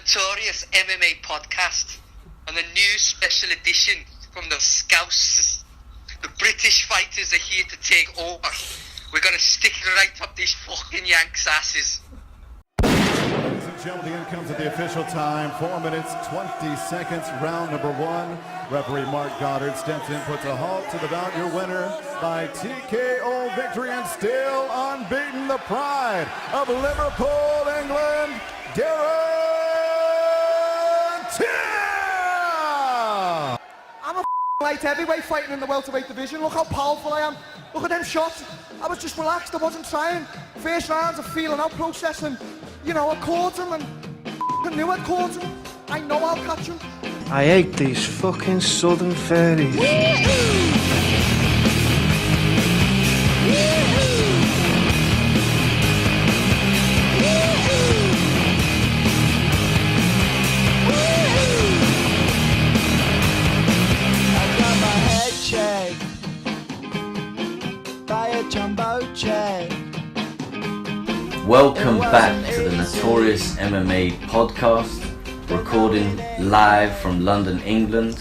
Notorious MMA Podcast and the new special edition from the Scouts. The British fighters are here to take over. We're going to stick it right up these fucking Yanks' asses. Ladies and gentlemen, the end comes at the official time. 4 minutes, 20 seconds, round number one. Referee Mark Goddard steps in, puts a halt to the bout. Your winner by TKO victory and still unbeaten, the pride of Liverpool, England, Garbrant. I'm a light heavyweight fighting in the welterweight division. Look how powerful I am. Look at them shots. I was just relaxed. I wasn't trying. First rounds of feeling out, processing. You know, I caught him and I knew I'd caught him. I know I'll catch him. I hate these fucking southern fairies. Welcome back to the Notorious MMA Podcast, recording live from London, England.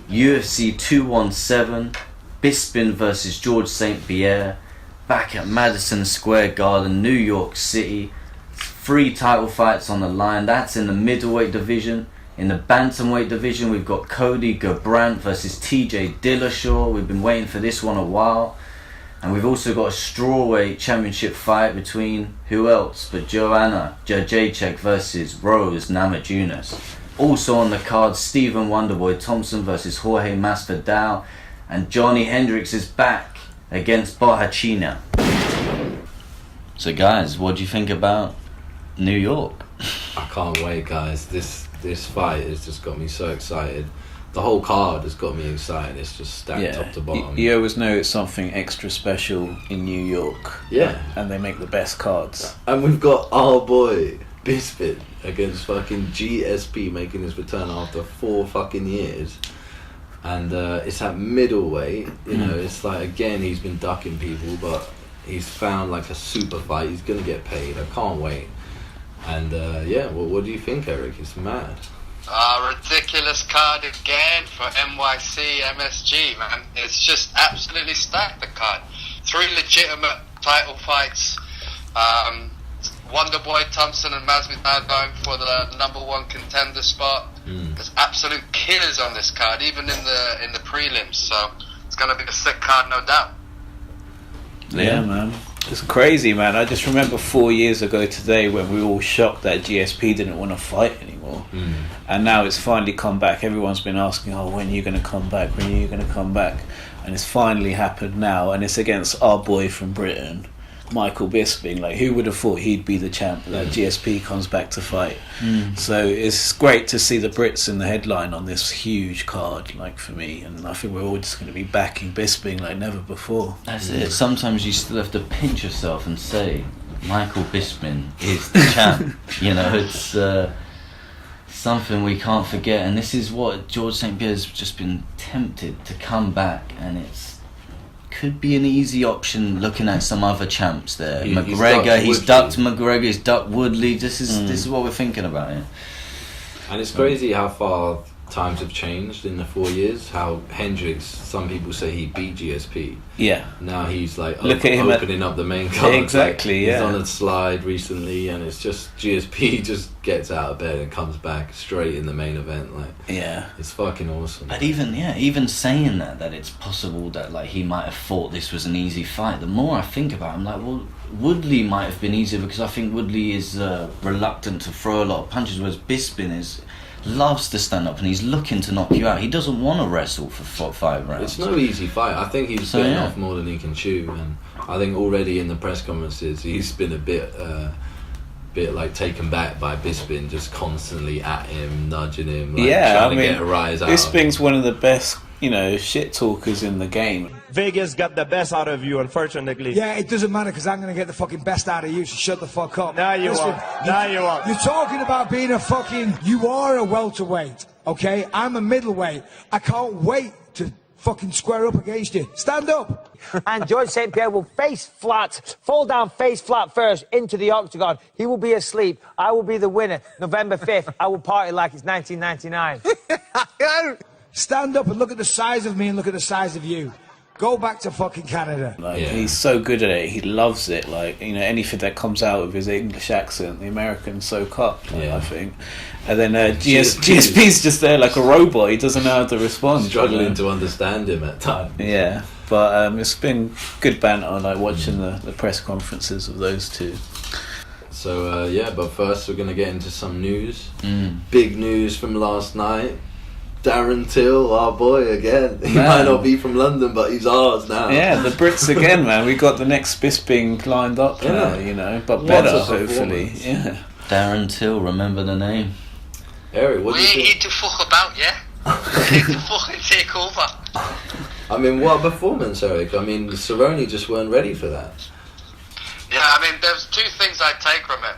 UFC 217, Bisping versus George St-Pierre, back at Madison Square Garden, New York City. 3 title fights on the line. That's in the middleweight division. In the bantamweight division, we've got Cody Garbrandt versus TJ Dillashaw. We've been waiting for this one a while. And we've also got a strawweight championship fight between who else but Joanna Jedrzejczyk versus Rose Namajunas. Also on the card, Stephen Wonderboy Thompson versus Jorge Masvidal. And Johnny Hendricks is back against Borg. So guys, what do you think about New York? I can't wait, guys. This fight has just got me so excited. The whole card has got me excited. It's just stacked top to bottom. You always know it's something extra special in New York. Yeah. And they make the best cards. And we've got our boy Bisping against fucking GSP making his return after 4 fucking years. And it's at middleweight. You know, it's like, again, he's been ducking people, but he's found like a super fight. He's going to get paid. I can't wait. And what do you think, Eric? It's mad. Ridiculous card again for NYC MSG, man. It's just absolutely stacked, the card. 3 legitimate title fights. Wonderboy Thompson and Masvidal going for the #1 contender spot. There's absolute killers on this card, even in the prelims. So it's gonna be a sick card, no doubt. Yeah, man. It's crazy, man. I just remember 4 years ago today when we were all shocked that GSP didn't want to fight anymore. And now it's finally come back. Everyone's been asking, when are you going to come back? When are you going to come back? And it's finally happened now. And it's against our boy from Britain, Michael Bisping. Like, who would have thought he'd be the champ that GSP comes back to fight? So it's great to see the Brits in the headline on this huge card, like, for me. And I think we're all just going to be backing Bisping like never before. That's it. Sometimes you still have to pinch yourself and say, Michael Bisping is the champ. You know, it's something we can't forget. And this is what George St-Pierre's just been tempted to come back, and could be an easy option looking at some other champs there. McGregor, he's ducked McGregor, he's ducked Woodley. This is what we're thinking about here. And it's crazy how far times have changed in the 4 years. How Hendricks, some people say he beat GSP. Yeah. Now he's like Look at him opening up the main card. Exactly, He's on a slide recently, and it's just GSP just gets out of bed and comes back straight in the main event. Like, it's fucking awesome. But even saying that it's possible that like he might have thought this was an easy fight. The more I think about it, I'm like, well, Woodley might have been easier because I think Woodley is reluctant to throw a lot of punches, whereas Bisping loves to stand up and he's looking to knock you out. He doesn't want to wrestle for 5 rounds. It's no easy fight. I think he's bitten off more than he can chew, and I think already in the press conferences he's been a bit like taken back by Bisping, just constantly at him, nudging him, trying to get a rise out. Bisping's one of the best, shit talkers in the game. Vegas got the best out of you, unfortunately. Yeah, it doesn't matter because I'm going to get the fucking best out of you, so shut the fuck up. Now you won't. You're talking about being you are a welterweight, okay? I'm a middleweight. I can't wait to fucking square up against you. Stand up. And George St-Pierre will fall down face flat first into the octagon. He will be asleep. I will be the winner. November 5th, I will party like it's 1999. Stand up and look at the size of me and look at the size of you. Go back to fucking Canada. He's so good at it. He loves it. Like, you know, anything that comes out of his English accent, the Americans soak up, I think. And then GSP's just there like a robot. He doesn't know how to respond. Struggling to understand him at times. Yeah, but it's been good banter, like watching the press conferences of those two. So, but first we're going to get into some news. Big news from last night. Darren Till, our boy again. He might not be from London, but he's ours now. Yeah, the Brits again, man. We got the next Bisping lined up now, you know, but better, hopefully. Yeah. Darren Till, remember the name. Eric, what do you think? We ain't here to fuck about, yeah? We're here to fucking take over. I mean, what a performance, Eric. I mean, Cerrone just weren't ready for that. Yeah, I mean, there's two things I take from it.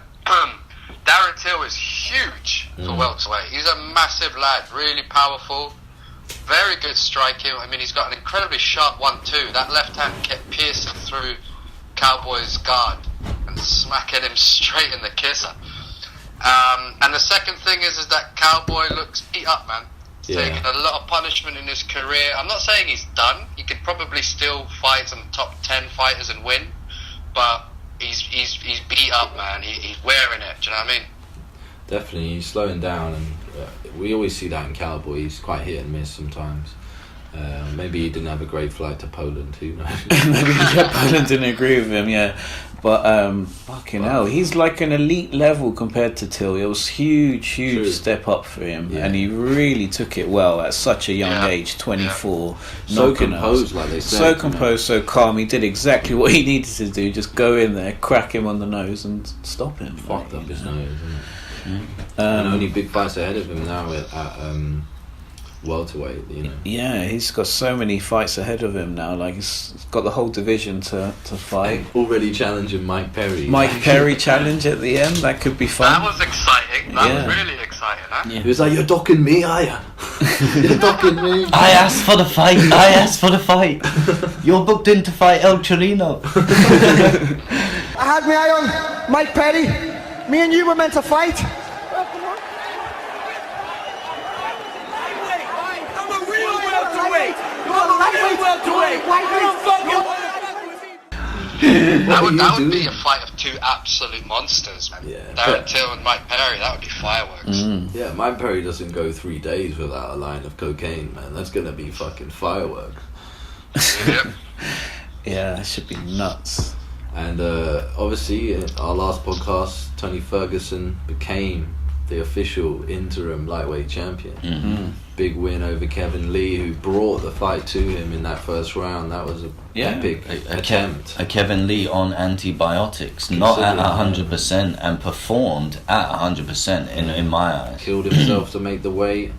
Darren Till is huge for welterweight. He's a massive lad, really powerful, very good striking. I mean, he's got an incredibly sharp 1-2. That left hand kept piercing through Cowboy's guard and smacking him straight in the kisser. And the second thing is that Cowboy looks beat up, man. He's taken a lot of punishment in his career. I'm not saying he's done. He could probably still fight some top 10 fighters and win, but he's beat up, man. He's wearing it. Do you know what I mean? Definitely, he's slowing down, and we always see that in Cowboy. He's quite hit and miss sometimes. Maybe he didn't have a great flight to Poland. Who knows? Maybe Poland didn't agree with him. Yeah, but fucking hell, he's like an elite level compared to Till. It was huge step up for him, and he really took it well at such a young age, 24. So composed, like they said. So composed, so calm. He did exactly what he needed to do. Just go in there, crack him on the nose, and stop him. Fucked up his nose. And only big fights ahead of him now at welterweight, you know. Yeah, he's got so many fights ahead of him now. Like, he's got the whole division to fight. Already challenging Mike Perry. Mike Perry challenge at the end. That could be fun. That was exciting. That was really exciting, huh? Yeah. He was like, "You're docking me, are you? You're docking me." I asked for the fight. You're booked in to fight El Chirino. I had my eye on Mike Perry. Me and you were meant to fight. That would be a fight of two absolute monsters, man. Darren Till and Mike Perry, that would be fireworks. Yeah, Mike Perry doesn't go 3 days without a line of cocaine, man. That's gonna be fucking fireworks. Yeah, that should be nuts. And obviously, in our last podcast, Tony Ferguson became the official interim lightweight champion. Big win over Kevin Lee, who brought the fight to him in that first round. That was an epic attempt. A Kevin Lee on antibiotics, not at 100%, and performed at 100% in my eyes. Killed himself to make the weight,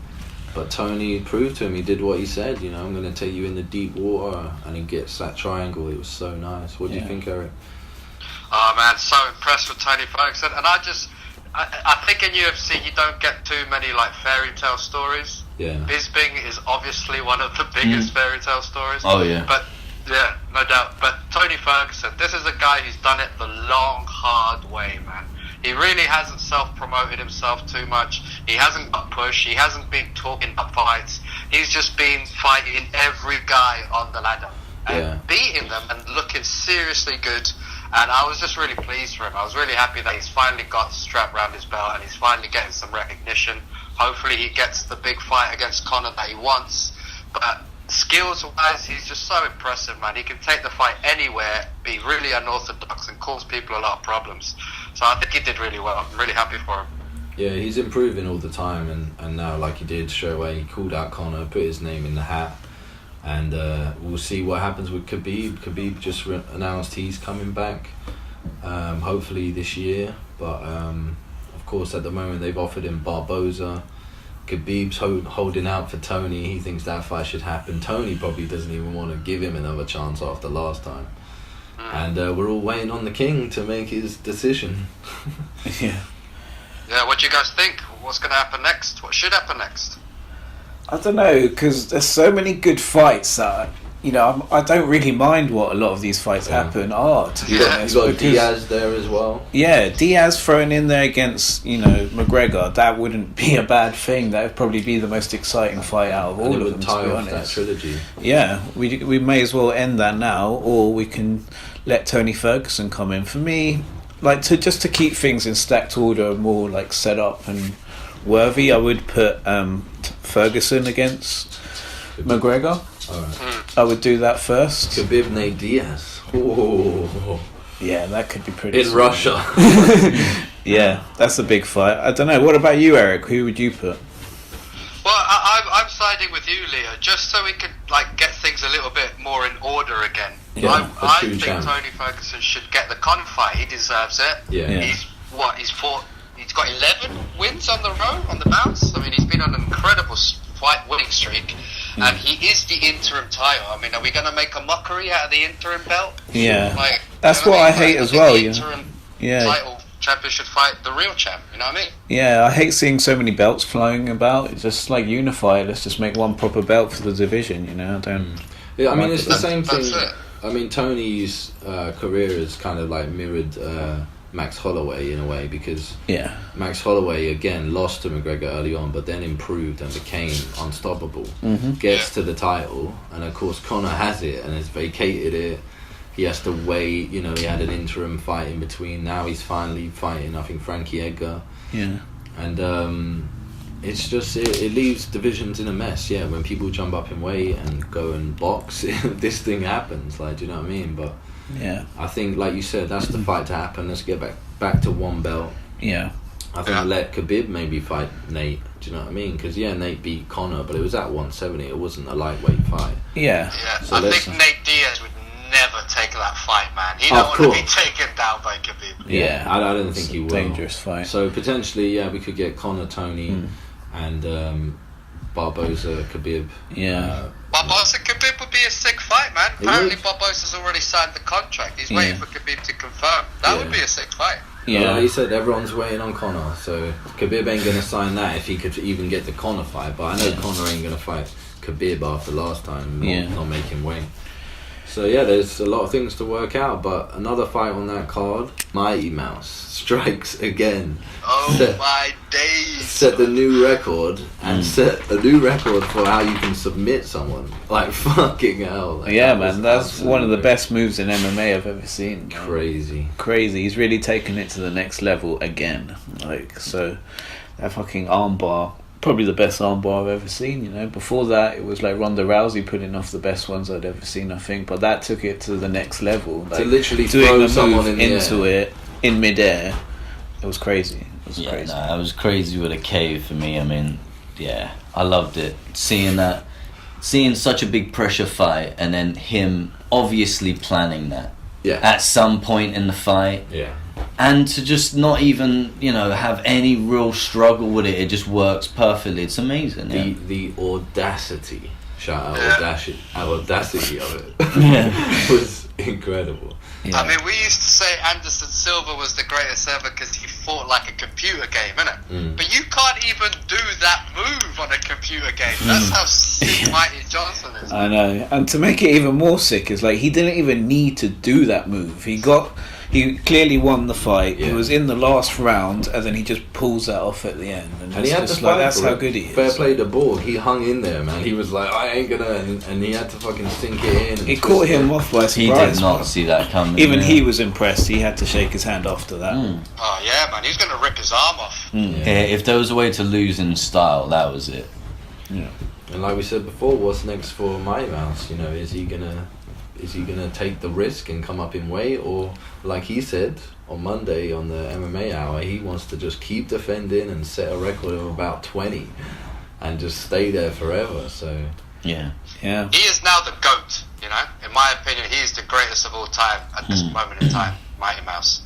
but Tony proved to him he did what he said. You know, I'm going to take you in the deep water, and he gets that triangle. It was so nice. What do you think, Eric? Oh man, so impressed with Tony Ferguson, and I think in UFC you don't get too many like fairy tale stories. Bisping is obviously one of the biggest fairy tale stories. Oh yeah. But yeah, no doubt. But Tony Ferguson, this is a guy who's done it the long, hard way, man. He really hasn't self-promoted himself too much. He hasn't got pushed. He hasn't been talking about fights. He's just been fighting every guy on the ladder and beating them and looking seriously good. And I was just really pleased for him. I was really happy that he's finally got the strap around his belt and he's finally getting some recognition. Hopefully he gets the big fight against Conor that he wants. But skills-wise, he's just so impressive, man. He can take the fight anywhere, be really unorthodox and cause people a lot of problems. So I think he did really well. I'm really happy for him. Yeah, he's improving all the time. And now, like he did straight away, he called out Conor, put his name in the hat. And we'll see what happens with Khabib. Khabib just announced he's coming back, hopefully this year. But of course, at the moment they've offered him Barboza. Khabib's holding out for Tony. He thinks that fight should happen. Tony probably doesn't even want to give him another chance after last time. And we're all waiting on the king to make his decision. Yeah, what do you guys think? What's going to happen next? What should happen next? I don't know, because there's so many good fights that, you know, I don't really mind what a lot of these fights happen are, to be honest. You got Diaz there as well. Yeah, Diaz thrown in there against, you know, McGregor, that wouldn't be a bad thing. That would probably be the most exciting fight out of all of them, to be honest. That trilogy. Yeah, we may as well end that now, or we can let Tony Ferguson come in. For me, like, just to keep things in stacked order, more like set up and worthy, I would put Ferguson against McGregor. I would do that first. Khabib Nate Diaz. Oh. Yeah, that could be pretty. In Russia. Yeah, that's a big fight. I don't know. What about you, Eric? Who would you put? Well, I'm siding with you, Leo, just so we can like get things a little bit more in order again. Yeah, I think Tony Ferguson should get the Conor fight. He deserves it. Yeah. He's fought. He's got 11 wins on the row, on the bounce. I mean, he's been on an incredible fight winning streak. And he is the interim title. I mean, are we going to make a mockery out of the interim belt? Yeah. Like, that's what I hate as well. The interim title champion should fight the real champ. You know what I mean? Yeah, I hate seeing so many belts flowing about. It's just like unify. Let's just make one proper belt for the division. You know, I don't. Yeah, I mean, it's the same thing. I mean, Tony's career is kind of like mirrored Max Holloway in a way, because Max Holloway again lost to McGregor early on, but then improved and became unstoppable. Gets to the title, and of course Conor has it and has vacated it. He has to wait. You know, he had an interim fight in between. Now he's finally fighting, I think, Frankie Edgar. Yeah. And it's just it leaves divisions in a mess. Yeah, when people jump up in weight and go and box, this thing happens. Like, do you know what I mean? But yeah, I think, like you said, that's the fight to happen. Let's get back to one belt. Yeah. I think let Khabib maybe fight Nate. Do you know what I mean? Because Nate beat Conor, but it was at 170. It wasn't a lightweight fight. Yeah. So I think Nate Diaz would never take that fight, man. He don't want to be taken down by Khabib. Yeah, I don't think he will. Dangerous fight. So potentially, we could get Conor, Tony, and Barboza, Khabib. Yeah. Barboza Khabib would be a sick fight, man. Apparently Barboza's already signed the contract. He's waiting for Khabib to confirm. That would be a sick fight. Yeah, he said everyone's waiting on Conor, so Khabib ain't gonna sign that if he could even get the Conor fight. But I know Conor ain't gonna fight Khabib after last time, not making weight. So there's a lot of things to work out. But another fight on that card, Mighty Mouse strikes again. Oh my days! Set the new record and set a new record for how you can submit someone. Like, fucking hell! Like, man, that's one of the best moves in MMA I've ever seen. Crazy. He's really taken it to the next level again. Like, so that fucking armbar, probably the best armbar I've ever seen. You know, before that it was like Ronda Rousey putting off the best ones I'd ever seen, I think. But that took it to the next level. Like, to literally doing throw a someone move into it in midair. It was crazy. Crazy. It was crazy with a K for me. I mean, I loved it. Seeing such a big pressure fight, and then him obviously planning that at some point in the fight. Yeah. And to just not even, have any real struggle with it. It just works perfectly. It's amazing. The audacity. Shout out audacity of it. Was incredible. Yeah. I mean, we used to say Anderson Silva was the greatest ever because he fought like a computer game, innit? But you can't even do that move on a computer game. That's how sick Mighty Johnson is. I know. And to make it even more sick is like he didn't even need to do that move. He clearly won the fight. It was in the last round, and then he just pulls that off at the end. And he had to fight. That's how good he is. Fair play to Borg. He hung in there, man. He was like, I ain't gonna, and he had to fucking sink it in. He caught him off by surprise. He did not see that coming. Even he was impressed. He had to shake his hand after that. Oh yeah, man. He's gonna rip his arm off. Yeah, if there was a way to lose in style, that was it. Yeah. And like we said before, what's next for Mighty Mouse? Is he gonna take the risk and come up in weight, or like he said on Monday on the MMA Hour, he wants to just keep defending and set a record of about 20 and just stay there forever. So he is now the GOAT. In my opinion, he is the greatest of all time at this moment in time. Mighty Mouse.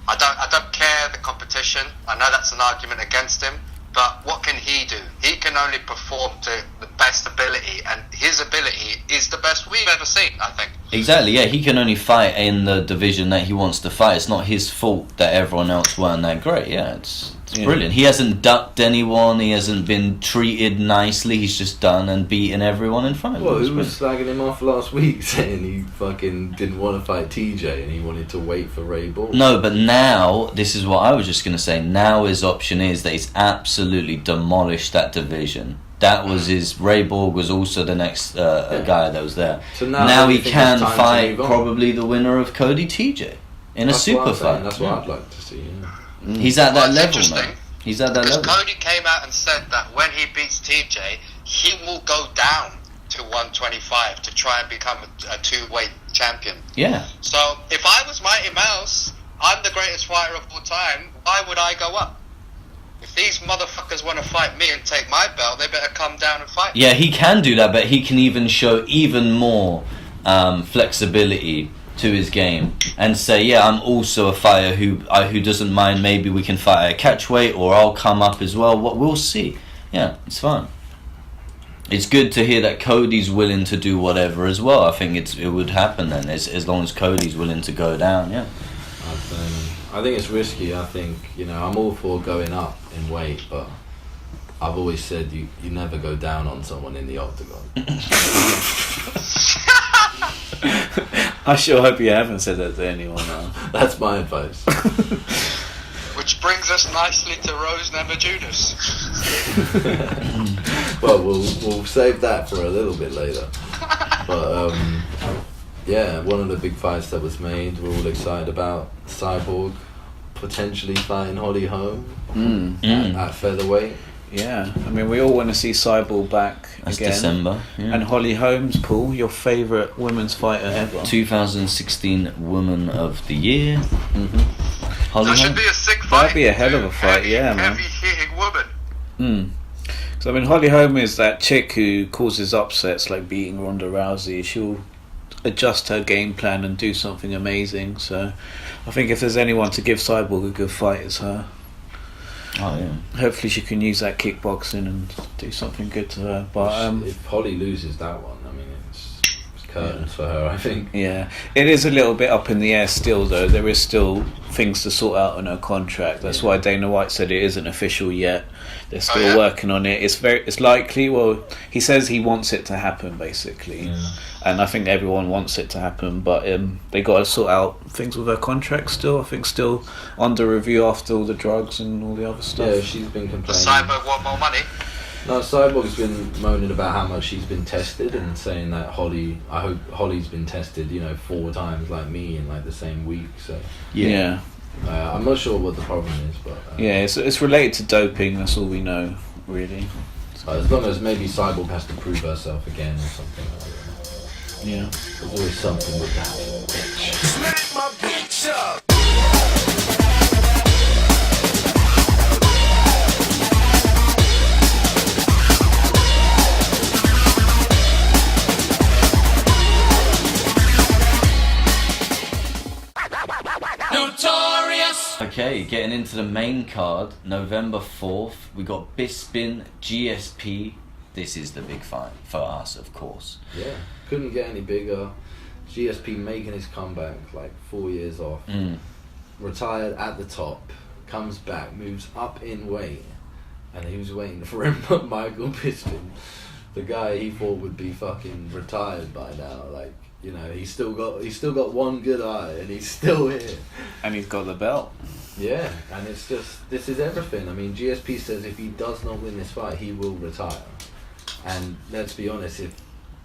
I don't care the competition. I know that's an argument against him. But what can he do? He can only perform to the best ability, and his ability is the best we've ever seen, I think. Exactly, he can only fight in the division that he wants to fight. It's not his fault that everyone else weren't that great. It's It's brilliant. He hasn't ducked anyone. He hasn't been treated nicely. He's just done and beaten everyone in front of him. Well, who was slagging him off last week, saying he fucking didn't want to fight TJ and he wanted to wait for Ray Borg? No, but now, this is what I was just going to say, now his option is that he's absolutely demolished that division. That was his... Ray Borg was also the next guy that was there. So now he can fight probably the winner of Cody TJ in a super fight. That's what I'd like to see, He's at that level, man. He's at that level. Cody came out and said that when he beats TJ, he will go down to 125 to try and become a two-weight champion. Yeah. So if I was Mighty Mouse, I'm the greatest fighter of all time, why would I go up? If these motherfuckers want to fight me and take my belt, they better come down and fight me. Yeah, he can do that, but he can even show even more flexibility to his game and say, yeah, I'm also a fighter who doesn't mind. Maybe we can fight at a catch weight, or I'll come up as well. What we'll see. Yeah, it's fine. It's good to hear that Cody's willing to do whatever as well. I think it would happen then, as long as Cody's willing to go down. Yeah. I think it's risky. I think, I'm all for going up in weight, but I've always said you never go down on someone in the octagon. I sure hope you haven't said that to anyone now. That's my advice. Which brings us nicely to Rose Namajunas. Well, we'll save that for a little bit later. But yeah, one of the big fights that was made, we're all excited about. Cyborg potentially fighting Holly Holm at featherweight. Yeah, I mean, we all want to see Cyborg back That's again. December. Yeah. And Holly Holmes, Paul, your favourite women's fighter ever. 2016 Woman of the Year. Holly That should Holm. be a sick fight. That'd be a hell of a fight, yeah, man. Heavy-hitting woman. So, I mean, Holly Holm is that chick who causes upsets, like beating Ronda Rousey. She'll adjust her game plan and do something amazing. So, I think if there's anyone to give Cyborg a good fight, it's her. Oh yeah. Hopefully she can use that kickboxing and do something good to her. But if Holly loses that one, I mean, it's curtains for her, I think. Yeah, it is a little bit up in the air still, though. There is still things to sort out on her contract. That's why Dana White said it isn't official yet. They're still working on it. It's likely. Well, he says he wants it to happen, basically, and I think everyone wants it to happen. But they got to sort out things with her contract still. I think still under review after all the drugs and all the other stuff. Yeah, she's been complaining. Cyborg want more money. No, Cyborg's been moaning about how much she's been tested and saying that I hope Holly's been tested, 4 times like me in like the same week. So yeah. I'm not sure what the problem is, but yeah, it's related to doping. That's all we know, really. As long as maybe Cyborg has to prove herself again or something like that. Yeah, there's always something with that bitch. Smack my bitch up. Notorious. Okay, getting into the main card, November 4th, we got Bisping, GSP. This is the big fight for us, of course. Yeah, couldn't get any bigger. GSP making his comeback, like 4 years off. Retired at the top, comes back, moves up in weight, and he was waiting for him, Michael Bisping, the guy he thought would be fucking retired by now. Like, he's still got one good eye, and he's still here. And he's got the belt. Yeah, and it's just, this is everything. I mean, GSP says if he does not win this fight, he will retire. And let's be honest, if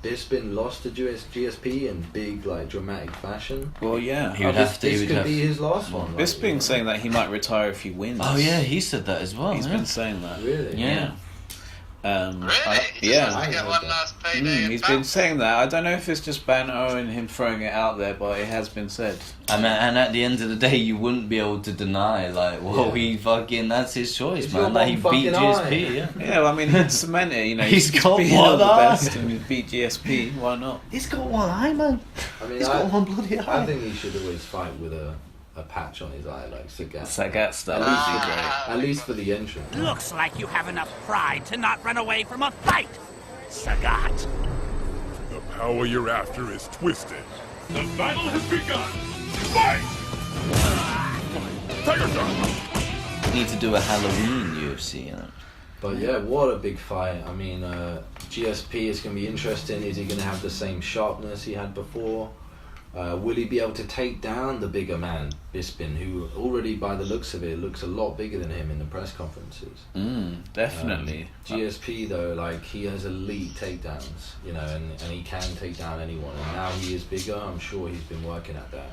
Bisping lost to GSP in big, like, dramatic fashion, well, yeah, this could be his last one. Bisping's saying that he might retire if he wins. Oh yeah, he said that as well. He's been saying that. Really? Yeah. Really? He just wants to get one last payday. He's been saying that. I don't know if it's just banter and him throwing it out there, but it has been said. And at the end of the day, you wouldn't be able to deny, like, well, he fucking, that's his choice, It's man. your Like, he one beat fucking GSP, yeah. Yeah, well, I mean, he'd cement it, He's got being one the eye. best and he beat GSP. Why not? He's got one eye, man. I mean, He's got one bloody eye. I think he should always fight with a patch on his eye, like Sagat style. At least for the entrance. Looks like you have enough pride to not run away from a fight, Sagat. The power you're after is twisted. The battle has begun. Fight! Tiger Drop! need to do a Halloween UFC, you know. But yeah, what a big fight. I mean, GSP is going to be interesting. Is he going to have the same sharpness he had before? Will he be able to take down the bigger man, Bisping, who already, by the looks of it, looks a lot bigger than him in the press conferences? Definitely. GSP, though, like, he has elite takedowns, you know, and he can take down anyone. And now he is bigger. I'm sure he's been working at that.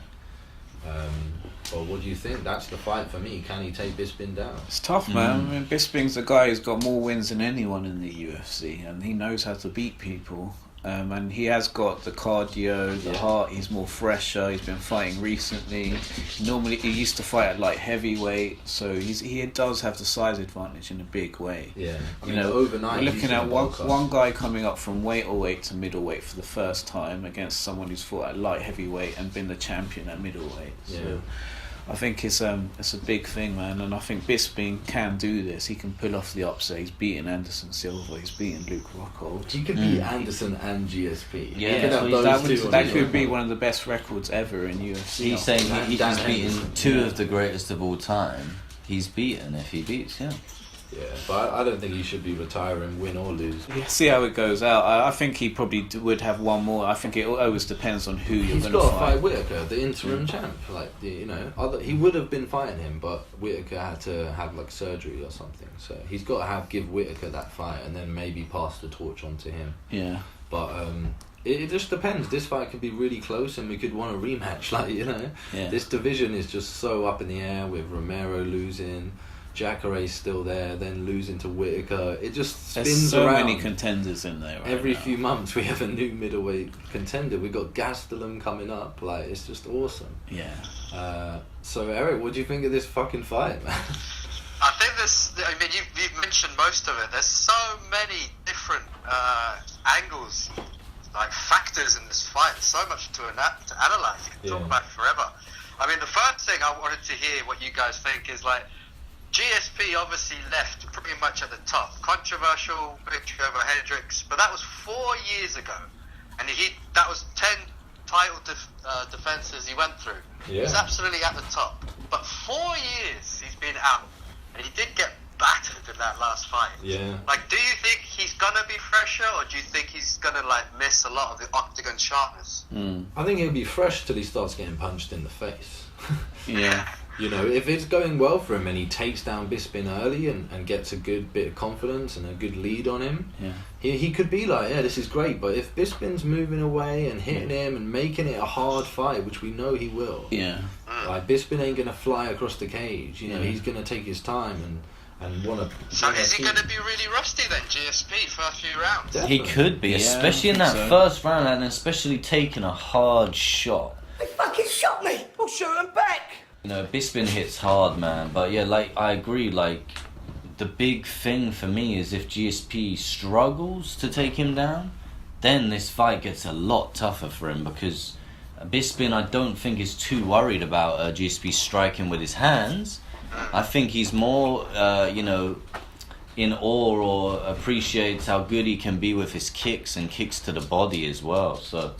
But what do you think? That's the fight for me. Can he take Bisping down? It's tough, man. I mean, Bisping's a guy who's got more wins than anyone in the UFC, and he knows how to beat people. And he has got the cardio, the heart. He's more fresher. He's been fighting recently. Normally, he used to fight at light heavyweight, so he does have the size advantage in a big way. Yeah, I mean, you know, overnight. We're looking at one guy coming up from welterweight to middleweight for the first time against someone who's fought at light heavyweight and been the champion at middleweight. Yeah. So I think it's a big thing, man, and I think Bisping can do this. He can pull off the upset. He's beaten Anderson Silva. He's beaten Luke Rockhold. He could beat Anderson and GSP. Yeah, that could be one of the best records ever in UFC. He's saying he's beaten two of the greatest of all time. He's beaten if he beats him. Yeah, but I don't think he should be retiring, win or lose. Yeah, see how it goes out. I think he probably would have one more. I think it always depends on who you're going to fight. He's got to fight Whittaker, the interim champ. Like, you know, he would have been fighting him, but Whittaker had to have like surgery or something. So he's got to give Whittaker that fight and then maybe pass the torch on to him. Yeah. But it just depends. This fight could be really close, and we could want a rematch. Like, you know, this division is just so up in the air with Romero losing. Jacare's still there, then losing to Whittaker. It just spins There's so around. many contenders in there. Every few months we have a new middleweight contender. We got Gastelum coming up. Like, it's just awesome. Yeah. So Eric, what do you think of this fucking fight, man? I think you've mentioned most of it. There's so many different angles, like factors in this fight. So much to analyze. You can talk about it forever. I mean, the first thing I wanted to hear what you guys think is like, GSP obviously left pretty much at the top. Controversial victory over Hendricks, but that was 4 years ago, and that was 10 title defenses he went through. He was absolutely at the top. But 4 years he's been out, and he did get battered in that last fight. Yeah. Like, do you think he's gonna be fresher, or do you think he's gonna like miss a lot of the octagon sharpness? I think he'll be fresh till he starts getting punched in the face. Yeah. You know, if it's going well for him and he takes down Bisping early and gets a good bit of confidence and a good lead on him, he could be like, yeah, this is great. But if Bisping's moving away and hitting him and making it a hard fight, which we know he will, like, Bisping ain't going to fly across the cage. You know, he's going to take his time and want to... So is he going to be really rusty then, GSP, for a few rounds? Definitely. He could be, especially in that first round, and especially taking a hard shot. They fucking shot me! I'll shoot him back! You know, Bisping hits hard, man. But yeah, like, I agree. Like, the big thing for me is if GSP struggles to take him down, then this fight gets a lot tougher for him, because Bisping, I don't think, is too worried about GSP striking with his hands. I think he's more, in awe or appreciates how good he can be with his kicks and kicks to the body as well. So.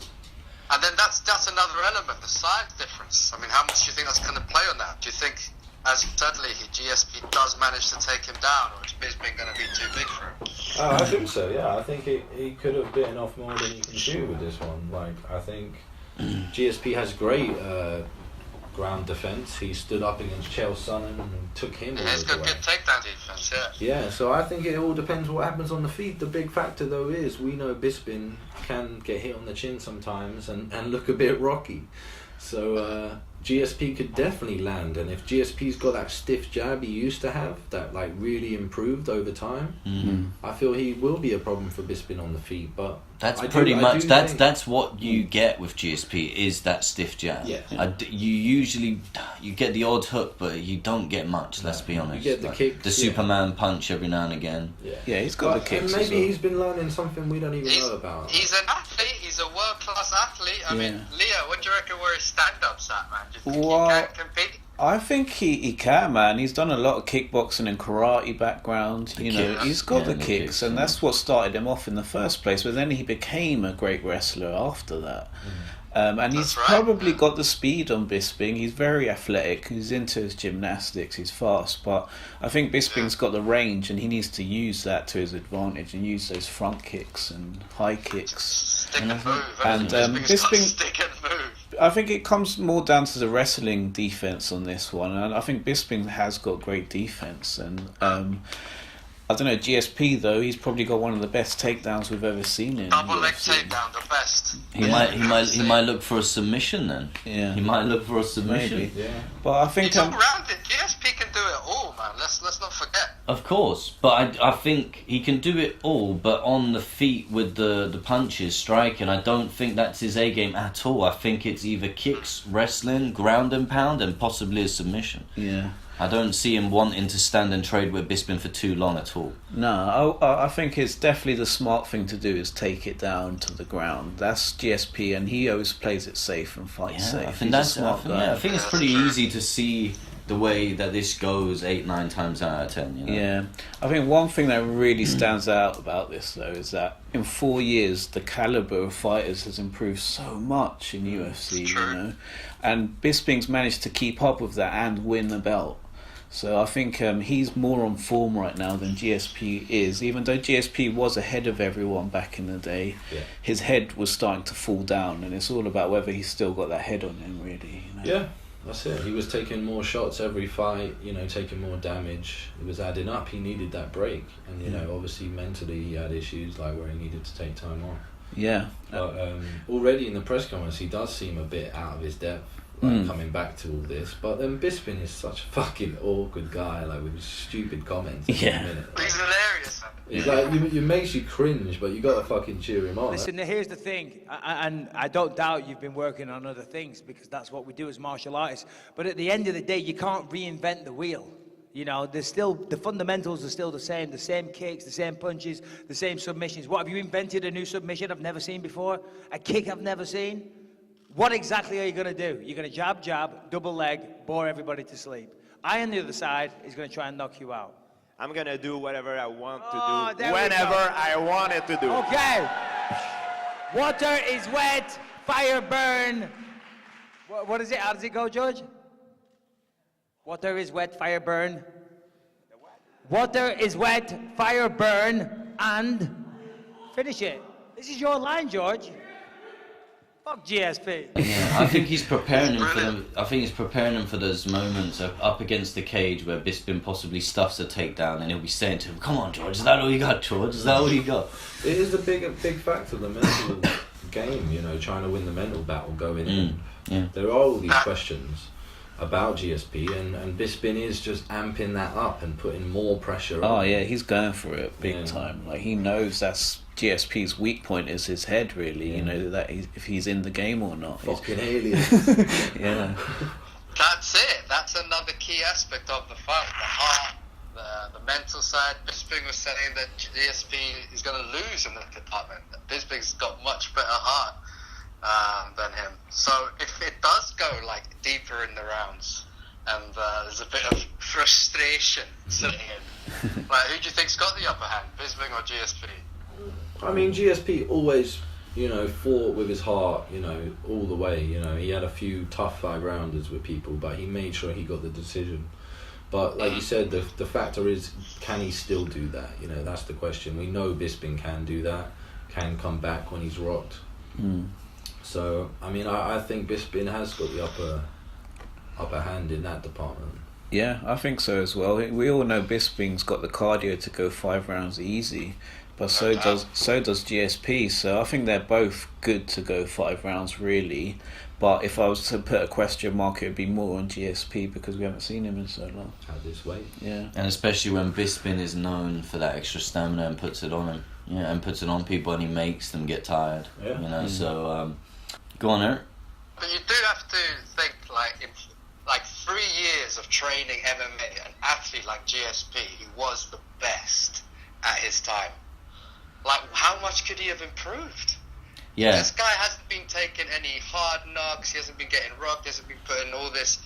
And then that's another element, the size difference. I mean, how much do you think that's going to play on that? Do you think, as suddenly GSP does manage to take him down, or is Bisping going to be too big for him? I think so, yeah. I think he could have bitten off more than he can chew with this one. Like, I think GSP has great ground defense. He stood up against Chael Sonnen and took him. He's got good takedown defense, Yeah, so I think it all depends what happens on the feet. The big factor, though, is we know Bisping can get hit on the chin sometimes and look a bit rocky. So GSP could definitely land, and if GSP's got that stiff jab he used to have, that like really improved over time, I feel he will be a problem for Bisping on the feet. But that's that's what you get with GSP, is that stiff jab. You get the odd hook, but you don't get much. Let's be honest. You get the kicks, the Superman punch every now and again. Yeah, he's got the kicks. And maybe he's been learning something we don't even know about. He's an athlete. He's a world-class athlete. I mean, Leo, what do you reckon where his stand-ups at, man? Do you think he can compete? I think he can, man. He's done a lot of kickboxing and karate background. He's got the kicks, and that's what started him off in the first place. But then he became a great wrestler after that. And he's probably got the speed on Bisping. He's very athletic. He's into his gymnastics. He's fast. But I think Bisping's got the range, and he needs to use that to his advantage and use those front kicks and high kicks. Stick and move. And Bisping, stick and move. I think it comes more down to the wrestling defense on this one. And I think Bisping has got great defense. And I don't know, GSP though, he's probably got one of the best takedowns we've ever seen in Double leg takedown, the best. He might look for a submission then. Yeah. He might look for a submission. Maybe. Yeah. But I think he's all-rounded. GSP can do it all, man. Let's not forget. Of course, but I think he can do it all, but on the feet with the punches, striking, I don't think that's his A game at all. I think it's either kicks, wrestling, ground and pound, and possibly a submission. Yeah. I don't see him wanting to stand and trade with Bisping for too long at all. No, I think it's definitely the smart thing to do is take it down to the ground. That's GSP, and he always plays it safe and fights safe. I think He's a smart guy. I think it's pretty easy to see the way that this goes 8-9 times out of 10. You know? Yeah, I think one thing that really stands out about this though is that in 4 years the caliber of fighters has improved so much in UFC, you know, and Bisping's managed to keep up with that and win the belt. So I think he's more on form right now than GSP is. Even though GSP was ahead of everyone back in the day, his head was starting to fall down, and it's all about whether he's still got that head on him, really. You know? Yeah, that's it. He was taking more shots every fight, you know, taking more damage. It was adding up. He needed that break, and you know, obviously mentally he had issues like where he needed to take time off. Yeah. But already in the press conference, he does seem a bit out of his depth. Like coming back to all this, but then Bisping is such a fucking awkward guy, like with his stupid comments. Yeah, he's hilarious. He's like, it makes you cringe, but you gotta fucking cheer him on. Listen, here's the thing, and I don't doubt you've been working on other things because that's what we do as martial artists. But at the end of the day, you can't reinvent the wheel. You know, there's still the fundamentals are still the same kicks, the same punches, the same submissions. What have you invented? A new submission I've never seen before? A kick I've never seen? What exactly are you going to do? You're going to jab, double leg, bore everybody to sleep. I, on the other side, is going to try and knock you out. I'm going to do whatever I want to do, whenever I want it to do. Okay. Water is wet, fire burn. What is it? How does it go, George? Water is wet, fire burn. Water is wet, fire burn, and finish it. This is your line, George. Fuck GSP. Yeah, I think he's preparing him for them. I think he's preparing him for those moments up against the cage where Bisping possibly stuffs a takedown, and he'll be saying to him, "Come on, George, is that all you got, George? Is that all you got?" It is a big factor, the mental game. You know, trying to win the mental battle going in. Yeah. There are all these questions about GSP, and Bisping is just amping that up and putting more pressure on. Oh yeah, he's going for it big time. Like he knows that's GSP's weak point is his head, really. You know that if he's in the game or not. Fucking alien. Yeah. That's it. That's another key aspect of the fight. The heart, the mental side. Bisping was saying that GSP is going to lose in that department. Bisping's got much better heart than him. So if it does go like deeper in the rounds, and there's a bit of frustration sitting in, like who do you think's got the upper hand, Bisping or GSP? I mean, GSP always, you know, fought with his heart, you know, all the way. You know, he had a few tough 5-rounders with people, but he made sure he got the decision. But like you said, the factor is, can he still do that? You know, that's the question. We know Bisping can do that, can come back when he's rocked. So, I mean, I think Bisping has got the upper hand in that department. Yeah, I think so as well. We all know Bisping's got the cardio to go 5 rounds easy. But so does GSP. So I think they're both good to go 5 rounds, really. But if I was to put a question mark, it would be more on GSP because we haven't seen him in so long. At this weight. Yeah. And especially when Bisping is known for that extra stamina and puts it on him. Yeah, and puts it on people and he makes them get tired. Yeah. You know, so go on, Eric. But you do have to think, like, in 3 years of training MMA, an athlete like GSP, he was the best at his time. Like, how much could he have improved? Yeah. This guy hasn't been taking any hard knocks, he hasn't been getting rocked, he hasn't been putting all this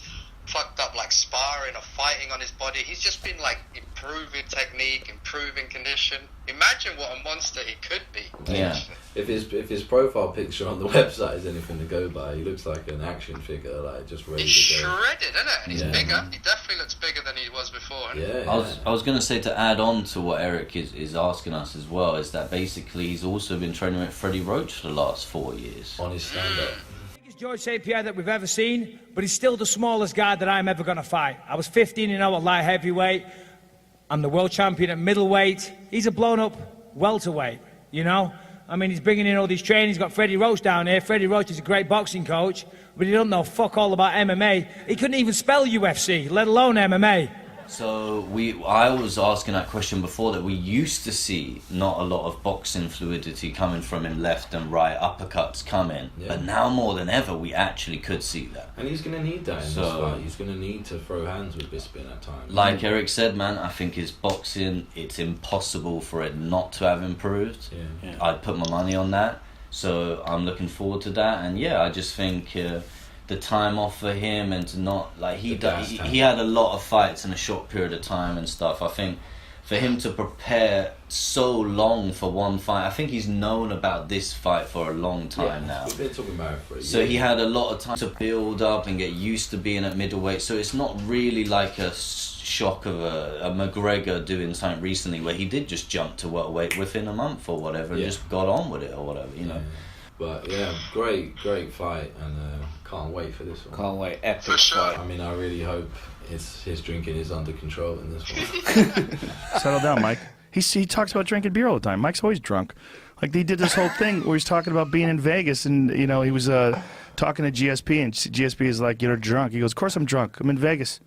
fucked up, like, sparring or fighting on his body. He's just been, like, in improving technique, improving condition. Imagine what a monster he could be. Yeah. If his profile picture on the website is anything to go by, he looks like an action figure, like just ready He's to go. shredded, isn't it? And he's bigger. He definitely looks bigger than he was before. I was going to say, to add on to what Eric is asking us as well, is that basically he's also been training with Freddie Roach for the last 4 years. On his stand-up. George St-Pierre that we've ever seen, but he's still the smallest guy that I'm ever going to fight. I was 15-0 at light heavyweight. I'm the world champion at middleweight. He's a blown-up welterweight, you know? I mean, he's bringing in all these training. He's got Freddie Roach down here. Freddie Roach is a great boxing coach, but he don't know fuck all about MMA. He couldn't even spell UFC, let alone MMA. So I was asking that question before, that we used to see not a lot of boxing fluidity coming from him left and right, uppercuts coming, but now more than ever we actually could see that. And he's going to need that in this fight. He's going to need to throw hands with Bisping at times. Like Eric said, man, I think his boxing, it's impossible for it not to have improved. I'd put my money on that, so I'm looking forward to that. And I just think the time off for him, and to not, like, he had a lot of fights in a short period of time and stuff. I think for him to prepare so long for one fight, I think he's known about this fight for a long time now. We've been talking about it for a year. So he had a lot of time to build up and get used to being at middleweight. So it's not really like a shock of a McGregor doing something recently where he did just jump to welterweight within a month or whatever and just got on with it or whatever, you know. But great fight, and can't wait for this one. Can't wait, epic fight. I mean, I really hope his drinking is under control in this one. Settle down, Mike. He talks about drinking beer all the time. Mike's always drunk. Like, they did this whole thing where he's talking about being in Vegas, and he was talking to GSP, and GSP is like, "You're drunk." He goes, "Of course I'm drunk. I'm in Vegas."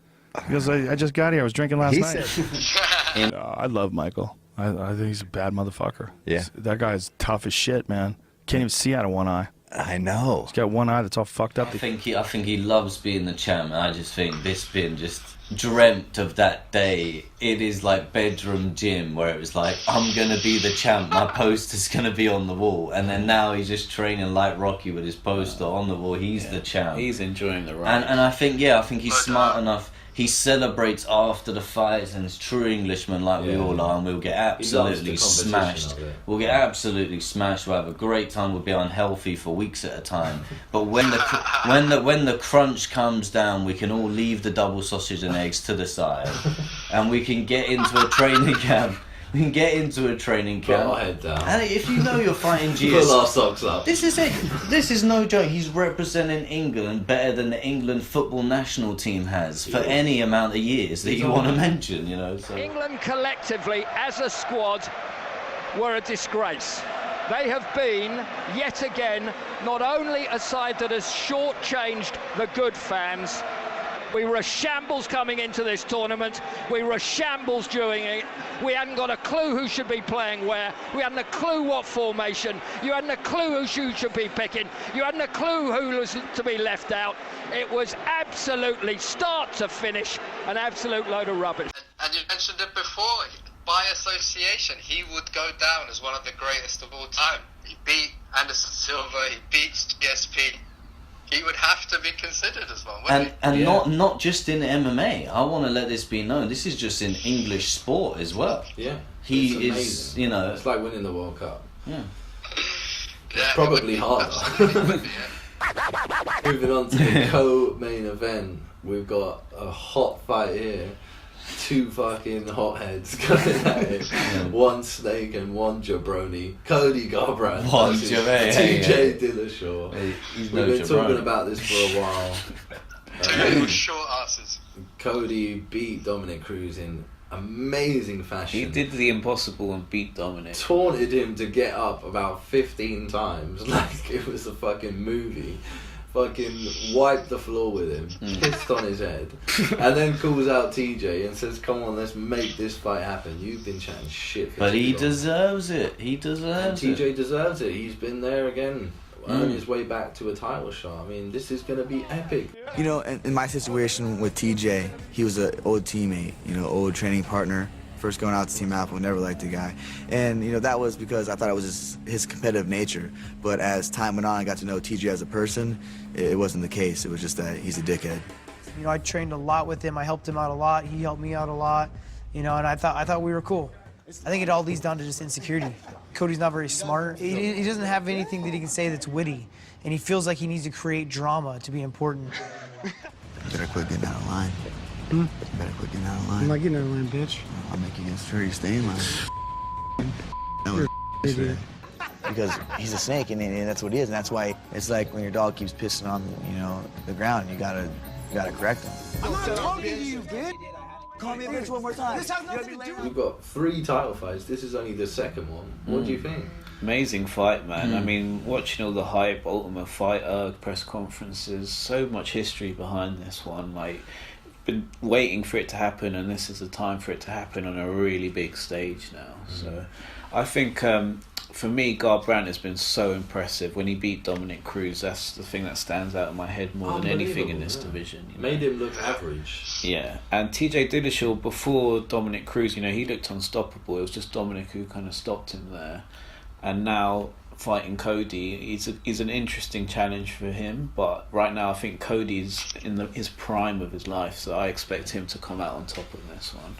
He goes, "I just got here. I was drinking last night." I love Michael. I think he's a bad motherfucker. Yeah. That guy's tough as shit, man. Can't even see out of one eye. I know. He's got one eye that's all fucked up. I think he loves being the champ. I just think Bisping just dreamt of that day. It is like bedroom gym where it was like, I'm gonna be the champ, my poster's gonna be on the wall, and then now he's just training like Rocky with his poster on the wall. He's the champ. He's enjoying the ride. And I think he's smart enough. He celebrates after the fights, and is true Englishman like we all are, and we'll get absolutely smashed. We'll get absolutely smashed. We'll have a great time. We'll be unhealthy for weeks at a time. But when the crunch comes down, we can all leave the double sausage and eggs to the side, and we can get into a training camp. We can get into a training camp. Put our head down. And if you know you're fighting GSP... Pull our socks up. This is it. This is no joke. He's representing England better than the England football national team has for any amount of years that you want to mention, you know. So. England collectively, as a squad, were a disgrace. They have been, yet again, not only a side that has shortchanged the good fans. We were a shambles coming into this tournament. We were a shambles during it. We hadn't got a clue who should be playing where. We hadn't a clue what formation. You hadn't a clue who you should be picking. You hadn't a clue who was to be left out. It was absolutely, start to finish, an absolute load of rubbish. And you mentioned it before, by association, he would go down as one of the greatest of all time. He beat Anderson Silva, he beats GSP. He would have to be considered as one, wouldn't he? And not just in MMA. I want to let this be known. This is just in English sport as well. Yeah. He is, you know... It's like winning the World Cup. Yeah. It's probably harder. Moving on to the co-main event, we've got a hot fight here. Two fucking hotheads going at it. One snake and one jabroni. Cody Garbrandt. TJ Dillashaw. We've been talking about this for a while. Two short asses. Cody beat Dominic Cruz in amazing fashion. He did the impossible and beat Dominic. Taunted him to get up about 15 times like it was a fucking movie. Fucking wiped the floor with him, pissed on his head, and then calls out TJ and says, "Come on, let's make this fight happen. You've been chatting shit." But he deserves it. He deserves it. TJ deserves it. He's been there again, earned his way back to a title shot. I mean, this is going to be epic. You know, in my situation with TJ, he was an old teammate, old training partner. First going out to Team Alpha, never liked the guy. And, that was because I thought it was his competitive nature. But as time went on, I got to know TJ as a person. It wasn't the case. It was just that he's a dickhead. I trained a lot with him. I helped him out a lot. He helped me out a lot. you know, and I thought we were cool. I think it all leads down to just insecurity. Cody's not very smart. He doesn't have anything that he can say that's witty, and he feels like he needs to create drama to be important. You better quit getting out of line. You better quit getting out of line. I'm not getting out of line, bitch. I'll make you get sure you stay in line. That was idiot. Because he's a snake, and that's what he is, and that's why it's like when your dog keeps pissing on, you know, the ground, you gotta correct him. I'm not talking to you, bitch. Call me a bitch one more time. This has nothing to do with We've got 3 title fights. This is only the second one. What do you think? Amazing fight, man. I mean, watching all the hype, Ultimate Fighter, press conferences, so much history behind this one. Like, been waiting for it to happen, and this is the time for it to happen on a really big stage now. So, I think for me, Garbrandt has been so impressive. When he beat Dominic Cruz, that's the thing that stands out in my head more than anything in this division. You know? Made him look average. Yeah, and TJ Dillashaw, before Dominic Cruz, you know, he looked unstoppable. It was just Dominic who kind of stopped him there. And now fighting Cody, he's an interesting challenge for him. But right now, I think Cody's in his prime of his life, so I expect him to come out on top of this one.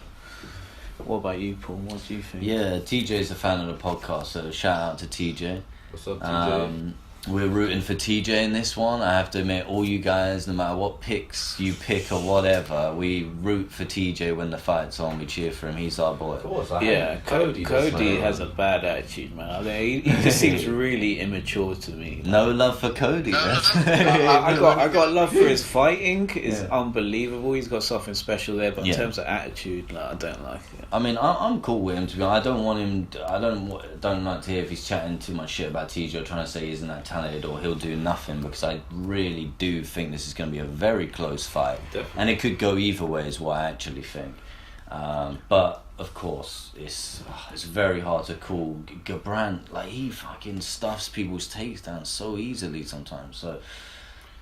What about you, Paul? What do you think? Yeah, TJ's a fan of the podcast, so shout out to TJ. What's up, TJ? We're rooting for TJ in this one. I have to admit, all you guys, no matter what picks you pick or whatever, we root for TJ when the fight's on. We cheer for him. He's our boy. Of course, Cody has a bad attitude, man. I mean, he just seems really immature to me. Like, no love for Cody. I got love for his fighting. It's unbelievable. He's got something special there, but in terms of attitude, like, I don't like it. I mean, I'm cool with him, to be honest. I don't want him. I don't like to hear if he's chatting too much shit about TJ or trying to say he isn't that talented or he'll do nothing, because I really do think this is going to be a very close fight. Definitely. And it could go either way is what I actually think. But of course it's very hard to call. Garbrandt, like, he fucking stuffs people's takedowns so easily sometimes. So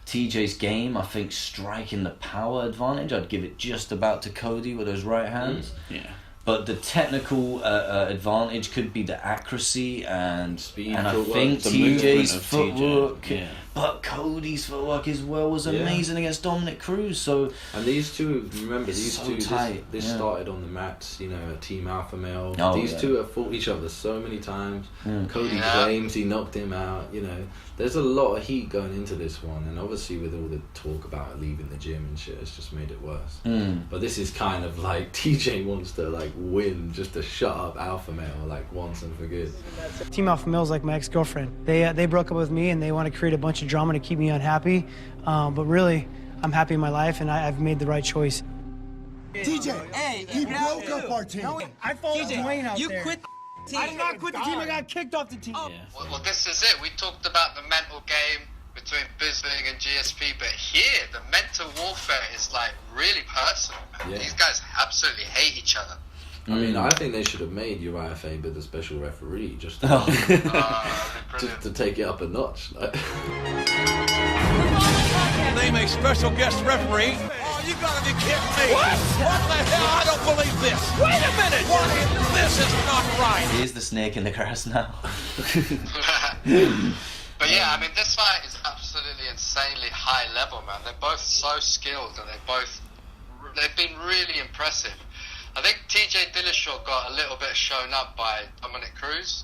TJ's game, I think, striking the power advantage, I'd give it just about to Cody with those right hands. Yeah. But the technical advantage could be the accuracy and speed, and I footwork, think the TJ's movement of footwork, TJ, yeah. But Cody's footwork as well was amazing against Dominic Cruz. So and these two, remember, these so two, tight. this started on the mats, you know, at Team Alpha Male. Oh, these two have fought each other so many times. Cody claims he knocked him out. You know, there's a lot of heat going into this one, and obviously with all the talk about leaving the gym and shit, it's just made it worse. But this is kind of like TJ wants to like win just to shut up Alpha Male like once and for good. Team Alpha Male's like my ex-girlfriend. They broke up with me, and they want to create a bunch of drama to keep me unhappy. But really, I'm happy in my life, and I've made the right choice. TJ, hey, he broke up our team. I followed Dwayne out there. You quit the team. I did not quit the team. I got kicked off the team. Well, this is it. We talked about the mental game between Bisping and GSP, but here the mental warfare is like really personal, man. These guys absolutely hate each other. I mean, I think they should have made Uriah Faber the special referee just to, just to take it up a notch. Like. Name a special guest referee. Oh, you gotta be kidding me. What the hell? I don't believe this. Wait a minute. This is not right. Here's the snake in the grass now. But yeah, I mean, this fight is absolutely insanely high level, man. They're both so skilled, and they've been really impressive. I think TJ Dillashaw got a little bit shown up by Dominic Cruz,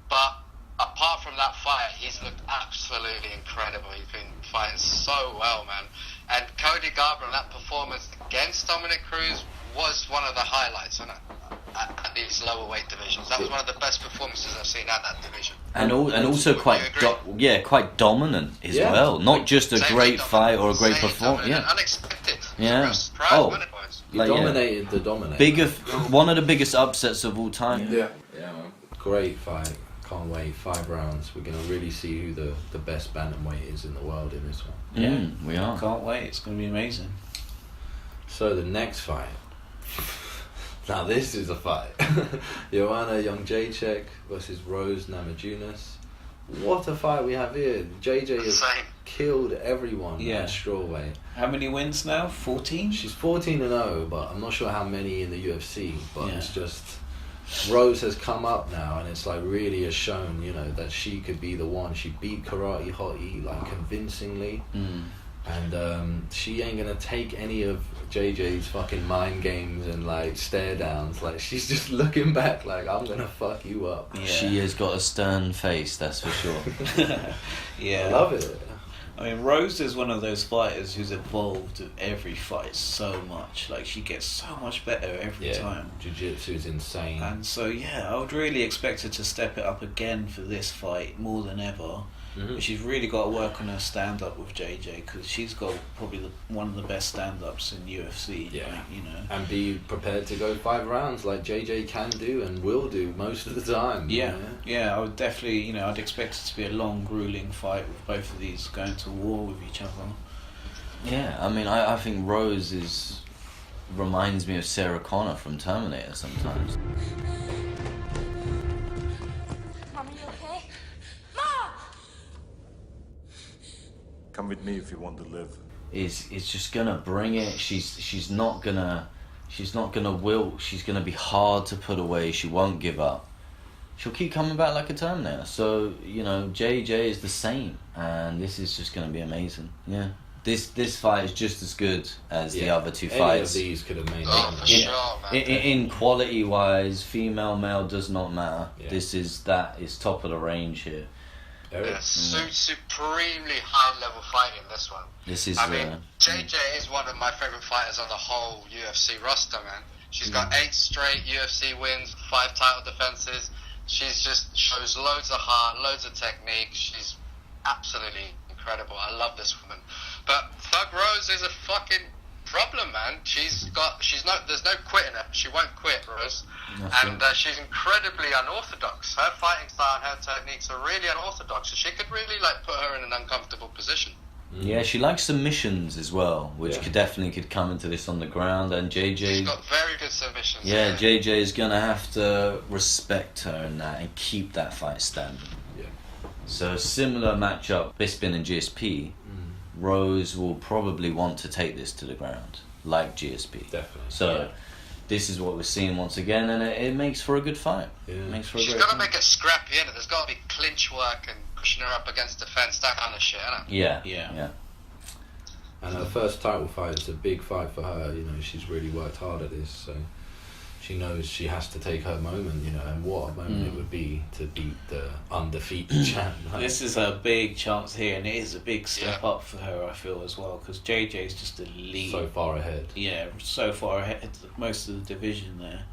but apart from that fight, he's looked absolutely incredible. He's been fighting so well, man. And Cody Garbrandt, that performance against Dominic Cruz was one of the highlights at these lower weight divisions. That was one of the best performances I've seen at that division. And also quite dominant as well. Not just a great fight or a great performance. Yeah, unexpected. Yeah. You dominated the dominator. One of the biggest upsets of all time. Yeah, man. Great fight. Can't wait. 5 rounds. We're going to really see who the best bantamweight is in the world in this one. Yeah, we are. Can't wait. It's going to be amazing. So the next fight. Now this is a fight. Joanna Jedrzejczyk versus Rose Namajunas. What a fight we have here. JJ has killed everyone at strawweight. How many wins now? 14? She's 14-0, but I'm not sure how many in the UFC. But it's just... Rose has come up now, and it's like really has shown, you know, that she could be the one. She beat Karate Hottie like convincingly. And she ain't gonna take any of JJ's fucking mind games and like stare downs. Like, she's just looking back like, I'm gonna fuck you up. Yeah. She has got a stern face, that's for sure. Yeah, I love it. I mean, Rose is one of those fighters who's evolved with every fight so much. Like, she gets so much better every time. Jiu-jitsu is insane. And so, yeah, I would really expect her to step it up again for this fight more than ever. But she's really got to work on her stand-up with JJ, because she's got probably one of the best stand-ups in UFC. Yeah. Like, you know. And be prepared to go 5 rounds like JJ can do and will do most of the time. Yeah, yeah, I would definitely, you know, I'd expect it to be a long, grueling fight with both of these going to war with each other. Yeah, I mean, I think Rose reminds me of Sarah Connor from Terminator sometimes. Mom, are you okay? Mom! Come with me if you want to live. Is just gonna bring it. She's not gonna wilt. She's gonna be hard to put away. She won't give up. She'll keep coming back like a Terminator. So, you know, JJ is the same, and this is just gonna be amazing. Yeah, this fight is just as good as the other 2 fights. Any of these could have made it. For sure, man. In quality wise, female, male does not matter. Yeah. This is top of the range here. Yeah, supremely high level fighting, this one. This is. I mean, JJ is one of my favourite fighters on the whole UFC roster, man. She's got 8 straight UFC wins, 5 title defences. She's just shows loads of heart, loads of technique. She's absolutely incredible. I love this woman. But Thug Rose is a fucking problem, man. There's no quitting her. She won't quit, Rose. And she's incredibly unorthodox. Her fighting style and her techniques are really unorthodox. So she could really like put her in an uncomfortable position. Yeah, she likes submissions as well, which could come into this on the ground. And JJ, she's got very good submissions. Yeah, JJ is gonna have to respect her in that and keep that fight standing. Yeah. So similar matchup, Bisping and GSP. Rose will probably want to take this to the ground, like GSP. Definitely. So this is what we're seeing once again, and it makes for a good fight. Yeah. It makes for a She's great got to fight. make it scrappy, innit? There's got to be clinch work and pushing her up against the fence, that kind of shit, innit? Yeah. And her first title fight is a big fight for her. You know, she's really worked hard at this, so she knows she has to take her moment. You know, and what a moment it would be to beat the undefeated champ. Like, This is a big chance here, and it is a big step up for her, I feel, as well, because JJ is just the lead. so far ahead. Yeah, so far ahead of most of the division there.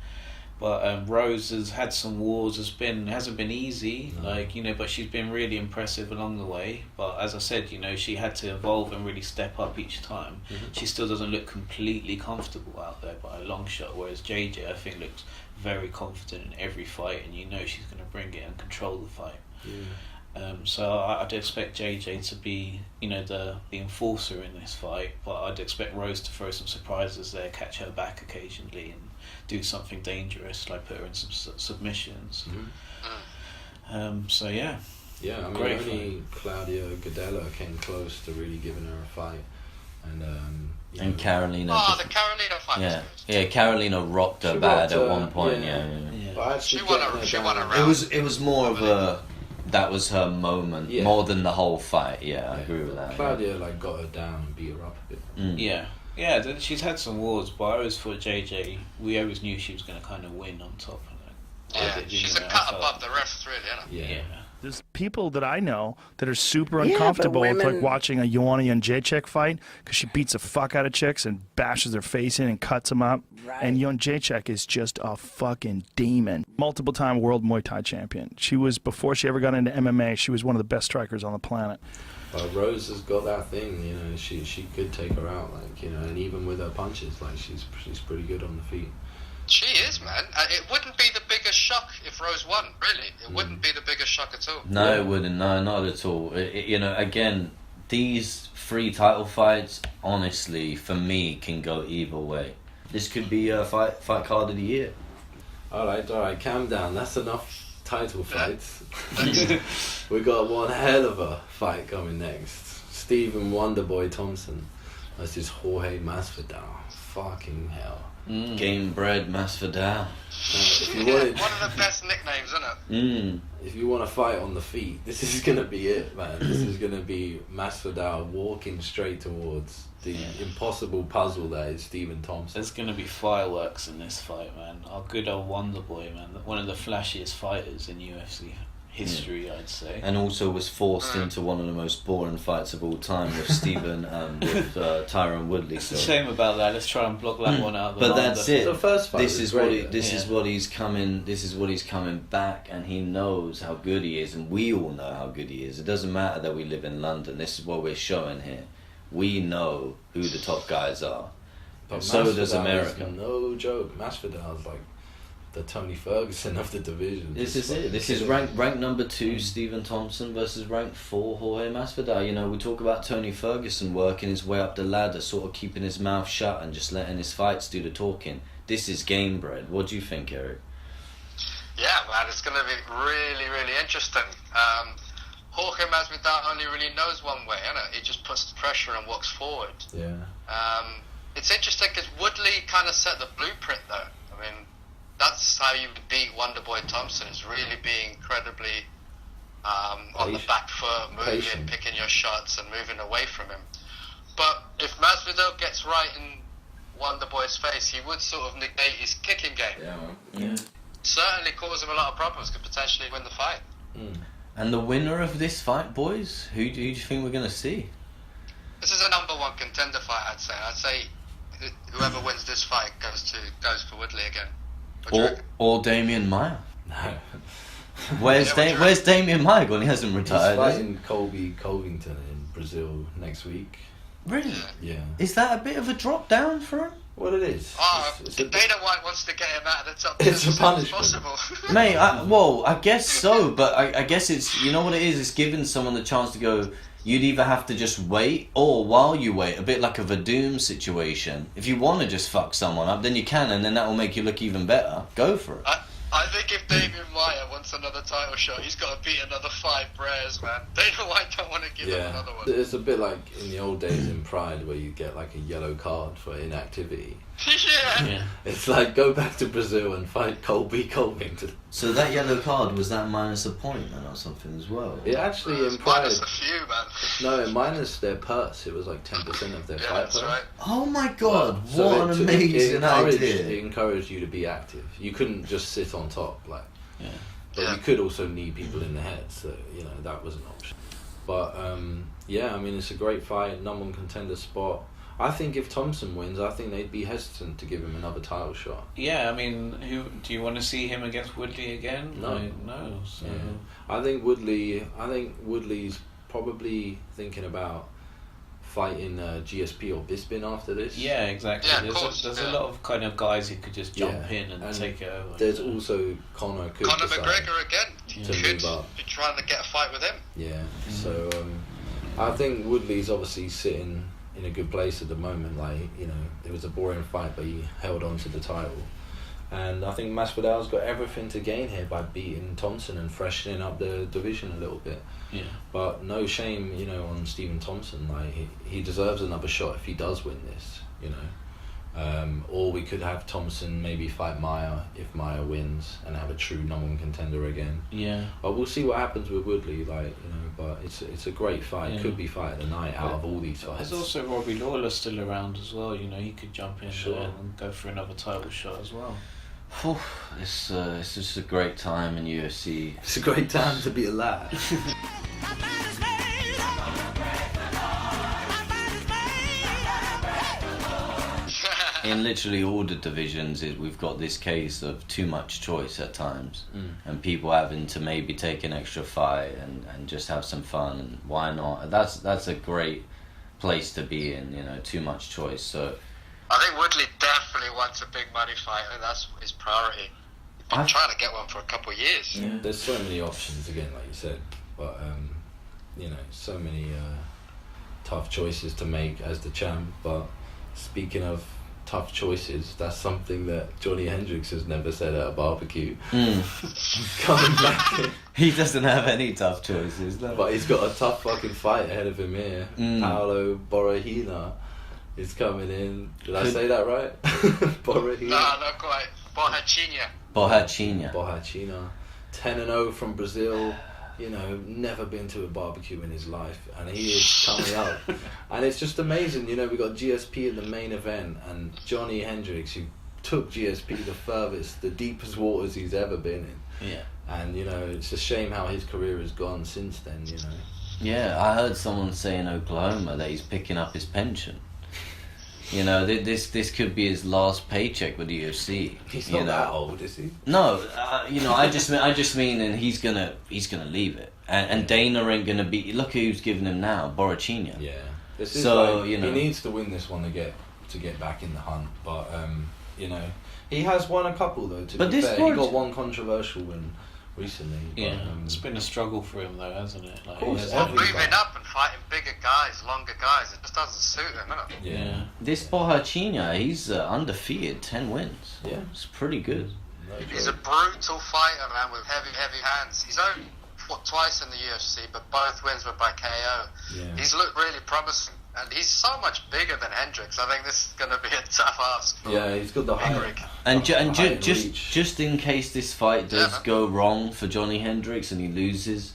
But Rose has had some wars. Hasn't been easy, but she's been really impressive along the way. But as I said, you know, she had to evolve and really step up each time. She still doesn't look completely comfortable out there by a long shot. Whereas JJ, I think, looks very confident in every fight, and you know she's going to bring it and control the fight. So I'd expect JJ to be, you know, the enforcer in this fight. But I'd expect Rose to throw some surprises there, catch her back occasionally, and do something dangerous, like put her in some submissions. So yeah. Yeah, I mean, Great only Claudia Gadelha came close to really giving her a fight. And Carolina. Oh, the Carolina fight. Yeah, Carolina rocked her bad at one point. But She won a round. It was more of a. That was her moment, more than the whole fight. Yeah, I agree with that. Claudia got her down and beat her up a bit. Yeah, she's had some wars, but I always thought JJ, we always knew she was going to kind of win on top of it. Yeah, she's a cut above the rest, really, isn't it? Yeah. There's people that I know that are super uncomfortable with like watching a Joanna Jedrzejczyk fight because she beats the fuck out of chicks and bashes their face in and cuts them up. And Jedrzejczyk is just a fucking demon. Multiple-time world Muay Thai champion. She was, before she ever got into MMA, she was one of the best strikers on the planet. But Rose has got that thing, you know, she could take her out, like, you know, and even with her punches, like, she's pretty good on the feet. She is, man. It wouldn't be the biggest shock if Rose won, really. It wouldn't be the biggest shock at all. No, it wouldn't. No, not at all. You know, again, these 3 title fights, honestly, for me, can go either way. This could be a fight card of the year. All right, calm down. That's enough title fights. We got one hell of a fight coming next. Stephen Wonderboy Thompson versus Jorge Masvidal. Fucking hell. Game bred Masvidal. If you wanted, one of the best nicknames, isn't it? If you want to fight on the feet, this is gonna be it, man. This is gonna be Masvidal walking straight towards the impossible puzzle that is Stephen Thompson. There's gonna be fireworks in this fight, man. Our good old Wonder Boy, man. One of the flashiest fighters in UFC history, I'd say. And also was forced into one of the most boring fights of all time with Stephen with Tyron Woodley. It's a shame about that. Let's try and block that one out. But that's it. The first fight this was is great, what he's coming. This is what he's coming back, and he knows how good he is, and we all know how good he is. It doesn't matter that we live in London. This is what we're showing here. We know who the top guys are. But so Masvidal does America. is no joke. Masvidal's like the Tony Ferguson of the division. This is it. This is rank number 2 Stephen Thompson versus rank 4 Jorge Masvidal. You know, we talk about Tony Ferguson working his way up the ladder, sort of keeping his mouth shut and just letting his fights do the talking. This is game bred. What do you think, Eric? Yeah, man, it's going to be really, really interesting. Jorge Masvidal only really knows one way, innit? He just puts the pressure and walks forward. Yeah. It's interesting because Woodley kind of set the blueprint, though. I mean, that's how you beat Wonderboy Thompson, is really being incredibly on the back foot, moving, picking your shots and moving away from him. But if Masvidal gets right in Wonderboy's face, he would sort of negate his kicking game. Yeah. Certainly cause him a lot of problems, could potentially win the fight. And the winner of this fight, boys, who do you think we're going to see? This is a number 1 contender fight, I'd say. I'd say whoever wins this fight goes for Woodley again. Or Damian Maia. No. Where's Damian Maia gone? He hasn't retired. He's fighting Colby Covington in Brazil next week. Really? Yeah. Is that a bit of a drop down for him? Well, it is. Dana White wants to get him out of the top. It's a punishment. Possible. Mate, I guess so, but I guess it's, you know what it is? It's giving someone the chance to go, you'd either have to just wait, or while you wait, a bit like a Vadum situation. If you want to just fuck someone up, then you can, and then that will make you look even better. Go for it. I think if Damian Maia wants another title shot, he's got to beat another 5 Bears, man. Dana White don't want to give him another one. It's a bit like in the old days in Pride where you get like a yellow card for inactivity. Yeah. It's like, go back to Brazil and fight Colby Covington. So that yellow card, was that minus a point then or something as well? It actually in Pride... minus a few, man. No, minus their purse. It was like 10% of their fight purse. Right. Oh my god, So what an amazing idea. It encouraged you to be active. You couldn't just sit on top, like... Yeah. But you could also knee people in the head, so, you know, that was an option. But, yeah, I mean, it's a great fight, number 1 contender spot. I think if Thompson wins, I think they'd be hesitant to give him another title shot. Yeah, I mean, who do you want to see him against Woodley again? No. No. So. Yeah. I think Woodley's probably thinking about fighting GSP or Bisping after this. Yeah, exactly. Yeah, there's a lot of kind of guys who could just jump in and take it over. There's also Conor McGregor again. To move up. Be trying to get a fight with him. Yeah. So I think Woodley's obviously sitting in a good place at the moment. Like, you know, it was a boring fight, but he held on to the title. And I think Masvidal's got everything to gain here by beating Thompson and freshening up the division a little bit. Yeah. But no shame, you know, on Stephen Thompson. Like, he deserves another shot if he does win this, you know. Or we could have Thompson maybe fight Maia if Maia wins and have a true number 1 contender again. Yeah. But we'll see what happens with Woodley, like, you know, but it's a great fight. Yeah. Could be fight of the night out of all these fights. There's also Robbie Lawler still around as well, you know, he could jump in there and go for another title shot as well. It's just a great time in UFC. It's a great time to be alive. In literally all the divisions, we've got this case of too much choice at times, and people having to maybe take an extra fight and just have some fun, and why not? That's a great place to be in, you know, too much choice. So I think Woodley definitely wants a big money fight. I think that's his priority. He's been trying to get one for a couple of years. Yeah. There's so many options, again, like you said, but you know, so many tough choices to make as the champ. But speaking of tough choices, that's something that Johnny Hendricks has never said at a barbecue. Coming back. He doesn't have any tough choices, no. But he's got a tough fucking fight ahead of him here. Paulo Borrahina is coming in. Did I say that right? Borahina. No, not quite. Borrachinha. 10-0 from Brazil. You know, never been to a barbecue in his life, and he is coming up. And it's just amazing. You know, we got GSP in the main event, and Johnny Hendricks, who took GSP the furthest, the deepest waters he's ever been in. Yeah. And you know, it's a shame how his career has gone since then. You know. Yeah, I heard someone say in Oklahoma that he's picking up his pension. You know, this could be his last paycheck with the UFC. He's not that old, is he? No, you know, I just mean, and he's gonna leave it, and Dana ain't gonna be. Look who's giving him now, Borrachinha. Yeah. This is so like, you know, he needs to win this one to get back in the hunt. But you know, he has won a couple though. To be fair, he got one controversial win recently. Yeah, but, it's been a struggle for him though, hasn't it? Like, course, moving up and fighting bigger guys, longer guys, it just doesn't suit him, innit? Yeah. This Borrachinha, he's undefeated, 10 wins. Yeah, it's pretty good. He's a brutal fighter, man, with heavy hands. He's only fought twice in the UFC, but both wins were by KO. Yeah. He's looked really promising, and he's so much bigger than Hendricks. I think this is going to be a tough ask. Yeah, he's got the height. And just in case this fight does go wrong for Johnny Hendricks and he loses,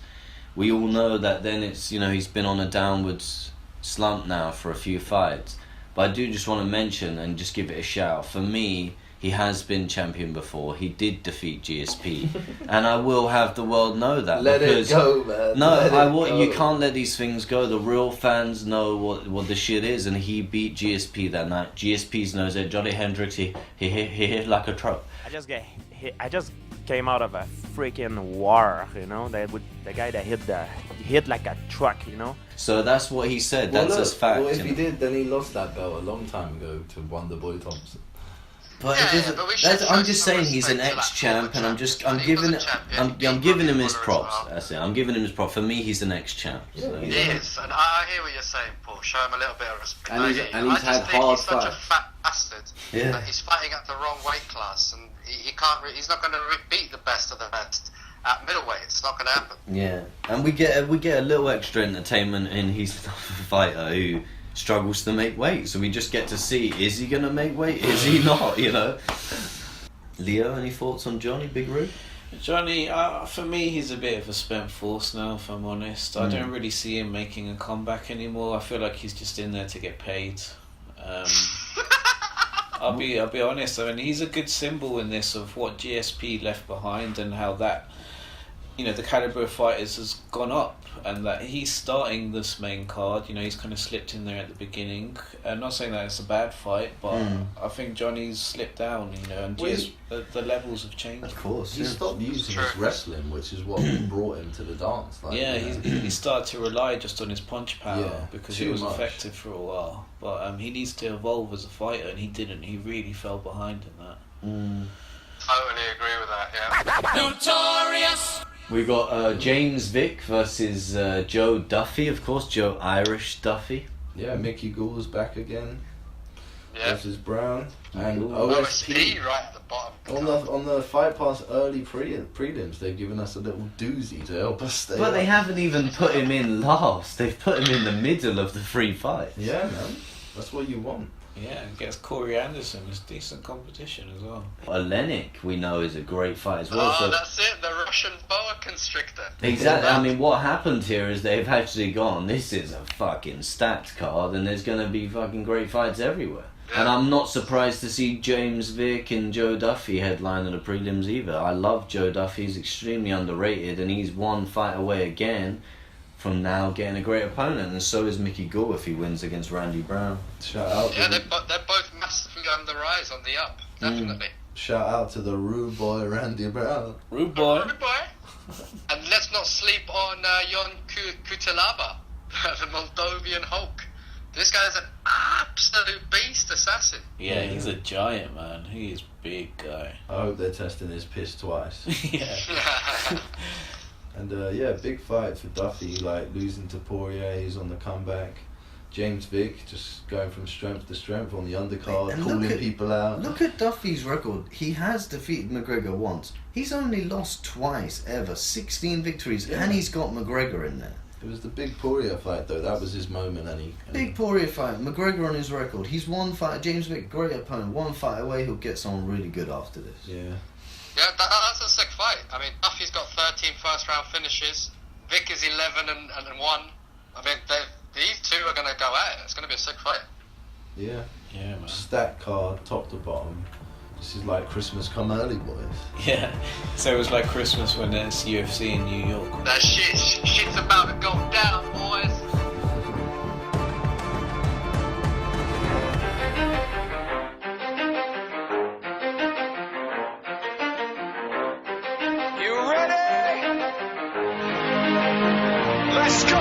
we all know that then it's, you know, he's been on a downwards slump now for a few fights. But I do just want to mention and just give it a shout. For me, he has been champion before. He did defeat GSP, and I will have the world know that. Let it go, man. No, you can't let these things go. The real fans know what the shit is, and he beat GSP that night. GSP knows that Johnny Hendricks he hit like a truck. I just came out of a freaking war, you know. The guy that hit like a truck, you know. So that's what he said. That's his fact. Well, if he did, then he lost that belt a long time ago to Wonderboy Thompson. But I'm just saying he's an ex-champ, and I'm giving him his props. That's it. I'm giving him his props. For me, he's an ex-champ. So, He is, and I hear what you're saying, Paul. Show him a little bit of respect. And he's had hard fights. He's such a fat bastard. Yeah. That he's fighting at the wrong weight class, and he can't. He's not going to beat the best of the best at middleweight. It's not going to happen. Yeah, and we get a little extra entertainment in he's a fighter who struggles to make weight, so we just get to see, is he gonna make weight, is he not, you know. Leo, any thoughts on Johnny, Big Roo? Johnny, for me, he's a bit of a spent force now, if I'm honest. I don't really see him making a comeback anymore. I feel like he's just in there to get paid. I'll be honest, I mean, he's a good symbol in this of what GSP left behind and how that, you know, the caliber of fighters has gone up, and that he's starting this main card. You know, he's kind of slipped in there at the beginning. I'm not saying that it's a bad fight, but I think Johnny's slipped down, you know, and the levels have changed. Of course, he stopped using his wrestling, which is what brought him to the dance. Like, yeah, you know. he started to rely just on his punch power because it was much. effective for a while. But he needs to evolve as a fighter, and he didn't. He really fell behind in that. Totally agree with that. Yeah. Notorious. We got James Vick versus Joe Duffy, of course, Joe Irish Duffy. Yeah, Mickey Gall's back again. Yeah. Versus Brown. And OSP right at the bottom. On the Fight Pass early prelims, they've given us a little doozy to help us stay But they up. haven't even put him in last. They've put him in the middle of the 3 fights. Yeah, man. That's what you want. Yeah, and gets Corey Anderson. It's decent competition as well. Olenek, we know, is a great fight as well. Oh, so that's it, the Russian boa constrictor. exactly. I mean, what happened here is they've actually gone, this is a fucking stacked card, and there's going to be fucking great fights everywhere. Yeah. And I'm not surprised to see James Vick and Joe Duffy headlining the prelims either. I love Joe Duffy. He's extremely underrated, and he's one fight away again from now getting a great opponent, and so is Mickey Gall if he wins against Randy Brown. Shout out. Yeah, they're both massively on the rise, on the up, definitely. Shout out to the rude boy Randy Brown. Rude boy. And let's not sleep on Jon Kutelaba, the Moldovan Hulk. This guy's an absolute beast assassin. Yeah, he's a giant, man. He's a big guy. I hope they're testing his piss twice. Yeah. And big fight for Duffy, like losing to Poirier, he's on the comeback. James Vick just going from strength to strength on the undercard, And calling people out. Look at Duffy's record. He has defeated McGregor once. He's only lost twice ever. 16 victories, and he's got McGregor in there. It was the big Poirier fight, though. That was his moment, and Big Poirier fight. McGregor on his record. He's one fight. James Vick, great opponent. One fight away. He'll get someone really good after this. Yeah. Yeah, that's a sick fight. I mean, Duffy's got 13 first-round finishes. Vick is 11 and 1. I mean, these two are going to go at it. It's going to be a sick fight. Yeah. Yeah, man. Stacked card, top to bottom. This is like Christmas come early, boys. Yeah. So it was like Christmas when there's UFC in New York. That shit's about to go down, boys. You ready? Let's go.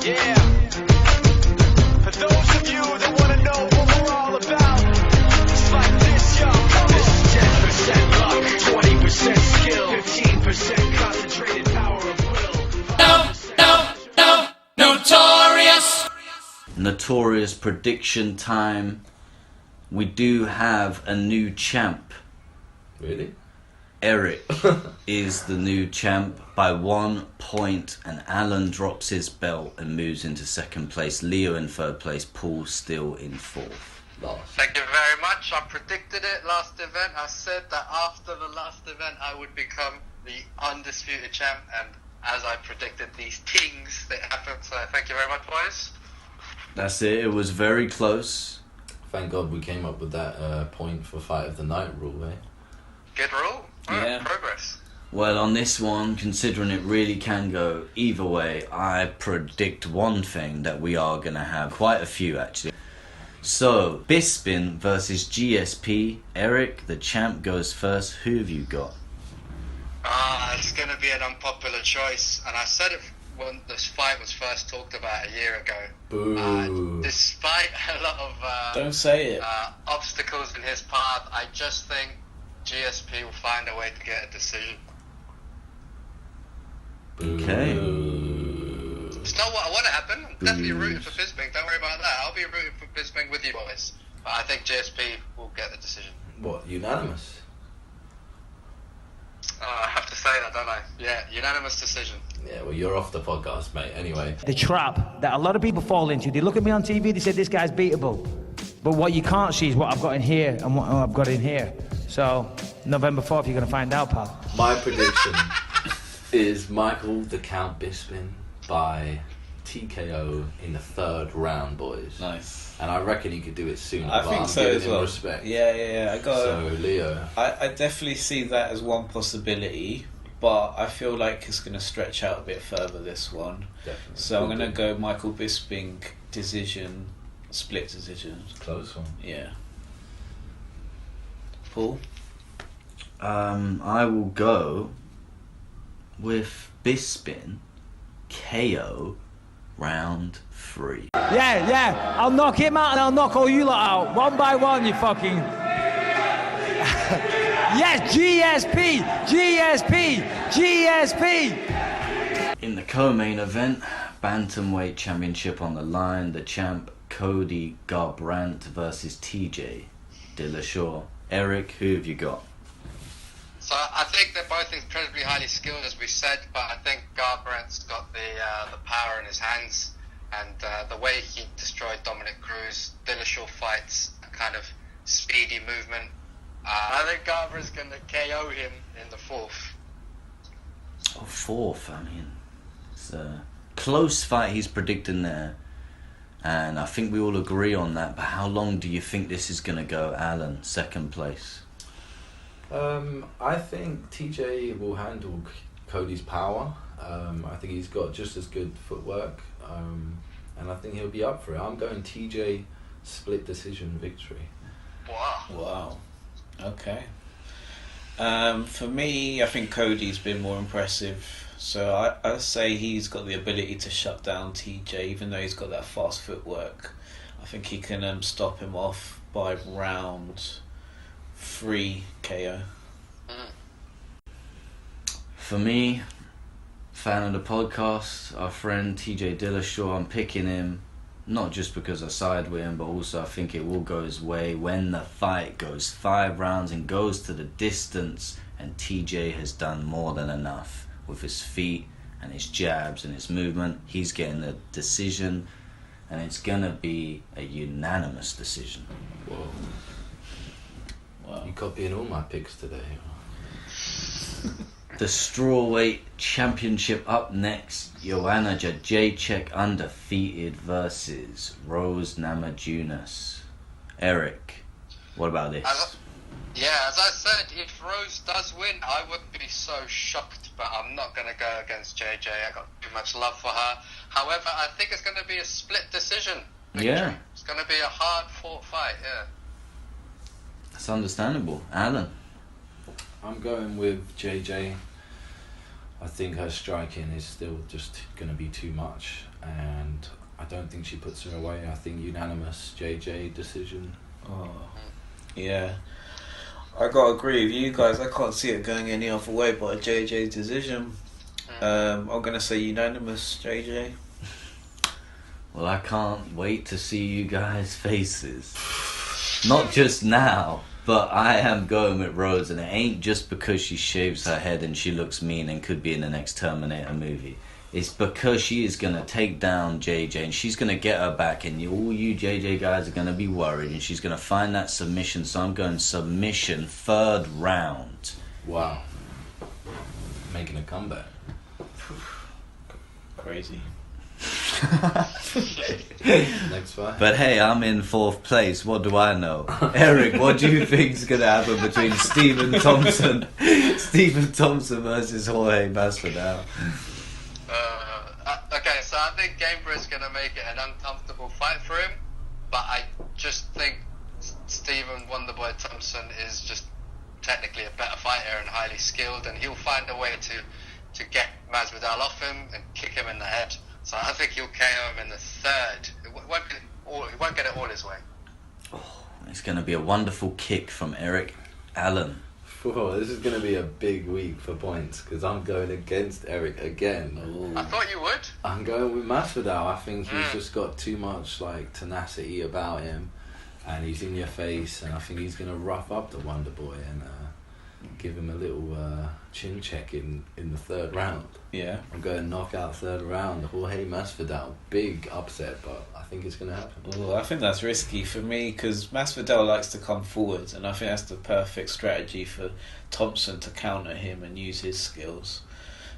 Yeah. For those of you that want to know what we're all about, it's like this, yo. This is 10% luck, 20% skill, 15% concentrated power of will. Notorious! Notorious prediction time. We do have a new champ. Really? Eric is the new champ by 1 point, and Alan drops his belt and moves into second place. Leo in third place. Paul still in fourth. Thank you very much. I predicted it last event. I said that after the last event I would become the undisputed champ, and as I predicted, these things that happened. So thank you very much, boys. That's it. It was very close. Thank God we came up with that point for fight of the night rule, eh? Good rule. Yeah. Progress. Well, on this one, considering it really can go either way, I predict one thing, that we are going to have quite a few actually. So, Bisping versus GSP. Eric, the champ, goes first. Who have you got? It's going to be an unpopular choice, and I said it when this fight was first talked about a year ago. Boo. Despite a lot of Don't say it. Obstacles in his path, I just think GSP will find a way to get a decision. Okay. It's not what I want to happen. I'm definitely rooting for Bisping. Don't worry about that. I'll be rooting for Bisping with you boys. But I think GSP will get the decision. What, unanimous? I have to say that, don't I? Yeah, unanimous decision. Yeah, well, you're off the podcast, mate. Anyway. The trap that a lot of people fall into. They look at me on TV, they say this guy's beatable. But what you can't see is what I've got in here and what I've got in here. So, November 4th, you're going to find out, pal. My prediction is Michael the Count Bisping by TKO in the 3rd round, boys. Nice. And I reckon he could do it sooner. I think so as well. Respect. Yeah. I got. So Leo. I definitely see that as one possibility, but I feel like it's going to stretch out a bit further, this one. Definitely. So I'm going to go Michael Bisping decision, split decision. Close one. Yeah. Paul? I will go with Bisping KO round 3. Yeah, I'll knock him out and I'll knock all you lot out. One by one, you fucking... Yes, GSP! In the co-main event, Bantamweight Championship on the line, the champ Cody Garbrandt versus TJ Dillashaw. Eric, who have you got? So I think they're both incredibly highly skilled, as we said, but I think Garbrandt's got the power in his hands, and the way he destroyed Dominic Cruz. Dillashaw fights a kind of speedy movement. I think Garbrandt's going to KO him in the 4th. Oh, 4th, I mean, it's a close fight he's predicting there, and I think we all agree on that, but how long do you think this is going to go, Alan, 2nd place? I think TJ will handle Cody's power. I think he's got just as good footwork, and I think he'll be up for it. I'm going TJ split decision victory. Wow. Okay. For me, I think Cody's been more impressive. So I say he's got the ability to shut down TJ, even though he's got that fast footwork. I think he can stop him off by round 3 KO. For me, fan of the podcast, our friend TJ Dillashaw, I'm picking him not just because I side with him, but also I think it will go his way when the fight goes 5 rounds and goes to the distance and TJ has done more than enough with his feet and his jabs and his movement. He's getting the decision, and it's gonna be a unanimous decision. Whoa. Wow. You copying all my picks today. The strawweight championship up next. Joanna Jedrzejczyk undefeated versus Rose Namajunas. Eric, what about this? As I said, if Rose does win, I would be so shocked, but I'm not going to go against JJ. I got too much love for her. However, I think it's going to be a split decision victory. Yeah. It's going to be a hard-fought fight, yeah. That's understandable. Alan? I'm going with JJ. I think her striking is still just going to be too much, and I don't think she puts her away. I think unanimous JJ decision. Oh, yeah. I gotta agree with you guys. I can't see it going any other way but a JJ decision. I'm gonna say unanimous JJ. Well, I can't wait to see you guys' faces. Not just now, but I am going with Rose, and it ain't just because she shaves her head and she looks mean and could be in the next Terminator movie. It's because she is going to take down JJ, and she's going to get her back, and all you JJ guys are going to be worried, and she's going to find that submission. So I'm going submission, 3rd round. Wow. Making a comeback. Crazy. Next fight. But hey, I'm in 4th place. What do I know? Eric, what do you think is going to happen between Stephen Thompson versus Jorge Masvidal? Okay, so I think Garbrandt is going to make it an uncomfortable fight for him, but I just think Stephen Wonderboy Thompson is just technically a better fighter and highly skilled, and he'll find a way to get Masvidal off him and kick him in the head. So I think he'll KO him in the 3rd. He won't get it all his way. Oh, it's going to be a wonderful kick from Eric. Alan? Whoa, this is going to be a big week for points, because I'm going against Eric again. Ooh. I thought you would. I'm going with Masvidal. I think he's just got too much tenacity about him, and he's in your face, and I think he's going to rough up the Wonder Boy and give him a little chin check in the 3rd round. Yeah. I'm going knockout 3rd round. Jorge Masvidal, big upset, but I think it's going to happen. Ooh, I think that's risky for me, because Masvidal likes to come forwards, and I think that's the perfect strategy for Thompson to counter him and use his skills.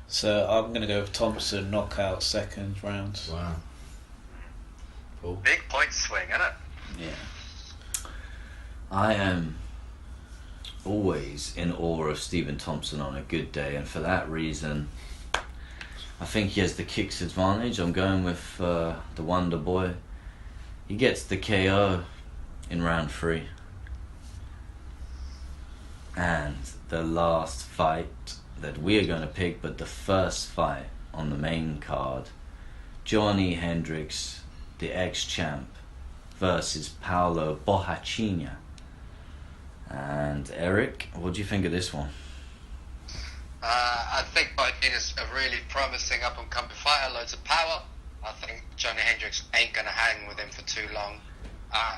So I'm going to go with Thompson, knockout 2nd round. Wow. Cool. Big point swing, isn't it? Yeah. I am always in awe of Stephen Thompson on a good day, and for that reason I think he has the kicks advantage. I'm going with the Wonder Boy. He gets the KO in round 3. And the last fight that we are going to pick, but the first fight on the main card, Johnny Hendricks, the ex-champ, versus Paulo Borrachinha. And Eric, what do you think of this one? I think Biden is a really promising up-and-coming fighter, loads of power. I think Johnny Hendricks ain't going to hang with him for too long.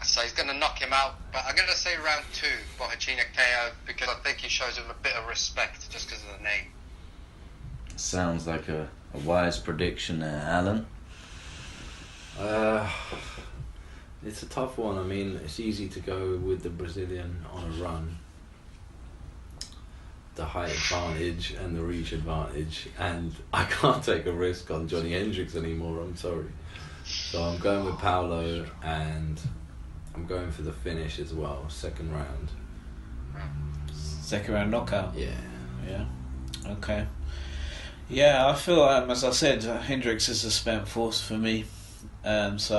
So he's going to knock him out. But I'm going to say round 2, Borrachinha KO, because I think he shows him a bit of respect just because of the name. Sounds like a wise prediction there, Alan. It's a tough one. I mean, it's easy to go with the Brazilian on a run. The height advantage and the reach advantage, and I can't take a risk on Johnny Hendricks anymore, I'm sorry. So I'm going with Paulo, and I'm going for the finish as well, 2nd round. 2nd round knockout? Yeah. Yeah. Okay. Yeah, I feel, as I said, Hendricks is a spent force for me. So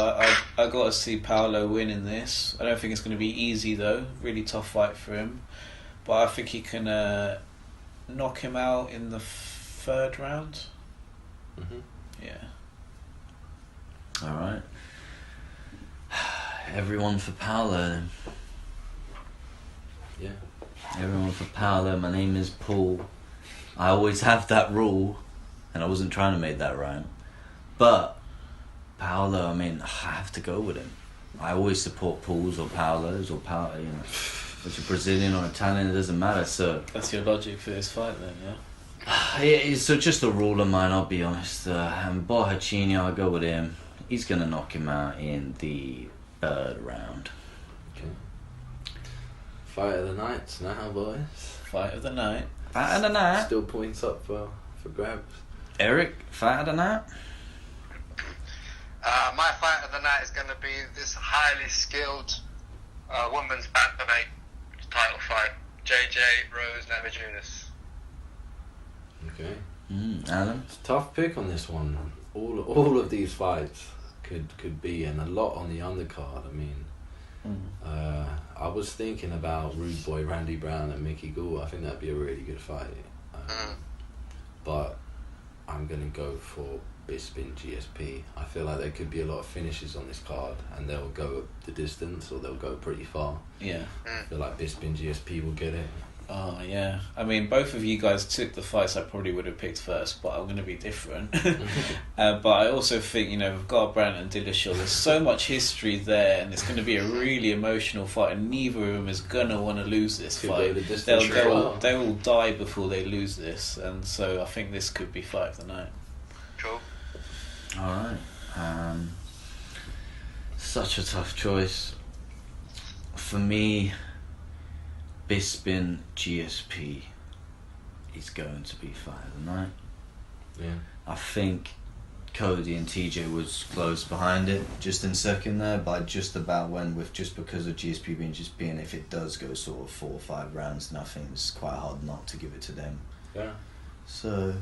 I got to see Paulo winning this. I don't think it's going to be easy though. Really tough fight for him, but I think he can knock him out in the 3rd round. Mm-hmm. Yeah. All right. Everyone for Paulo then. Yeah. Everyone for Paulo. My name is Paul. I always have that rule, and I wasn't trying to make that rhyme, but Paulo, I mean, I have to go with him. I always support Pauls or Paulos or Paulo, you know. If you're Brazilian or Italian, it doesn't matter. So that's your logic for this fight, then, yeah. So just a rule of mine, I'll be honest. And Borrachinha, I'll go with him. He's gonna knock him out in the 3rd round. Okay. Fight of the night now, boys. Fight of the night. Fight of the night. Still points up for grabs. Eric, fight of the night. My fight of the night is going to be this highly skilled women's bantamweight title fight. Rose Namajunas. Okay. Alan? It's a tough pick on this one. All of these fights could be, and a lot on the undercard. I mean, I was thinking about Rude Boy Randy Brown and Mickey Gall. I think that'd be a really good fight. But I'm going to go for Bisping GSP. I feel like there could be a lot of finishes on this card, and they'll go the distance or they'll go pretty far. Yeah. I feel like Bisping GSP will get it. Oh, yeah. I mean, both of you guys took the fights I probably would have picked first, but I'm going to be different. But I also think, you know, with Garbrandt and Dillashaw, there's so much history there, and it's going to be a really emotional fight, and neither of them is going to want to lose this fight. They will die before they lose this, and so I think this could be fight of the night. Cool. Alright. Such a tough choice. For me, Bisping GSP is going to be fight of the night. Yeah. I think Cody and TJ was close behind it, just in second there, but just about went with, just because of GSP being if it does go sort of 4 or 5 rounds, then I think it's quite hard not to give it to them. Yeah. So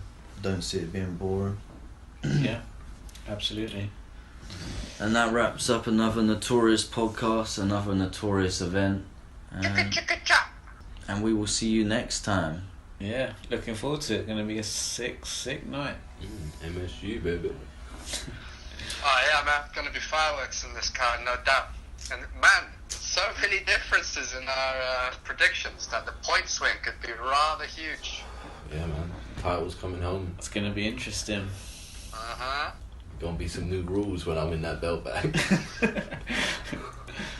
don't see it being boring. Yeah, absolutely. And that wraps up another Notorious podcast, another Notorious event. And we will see you next time. Yeah, looking forward to it. Going to be a sick night. MSU, baby. Oh yeah, man, going to be fireworks in this card, no doubt. And man, so many differences in our predictions that the point swing could be rather huge. Yeah, man. Title's coming home. It's going to be interesting. Gonna be some new rules when I'm in that belt bag.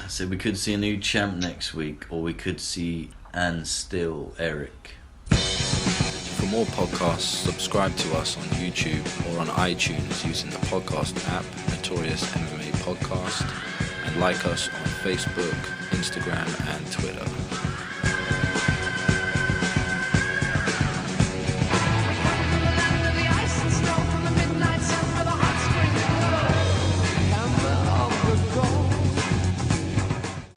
So we could see a new champ next week, or we could see and still Eric. For more podcasts, subscribe to us on YouTube or on iTunes using the podcast app Notorious MMA Podcast, and like us on Facebook, Instagram and Twitter.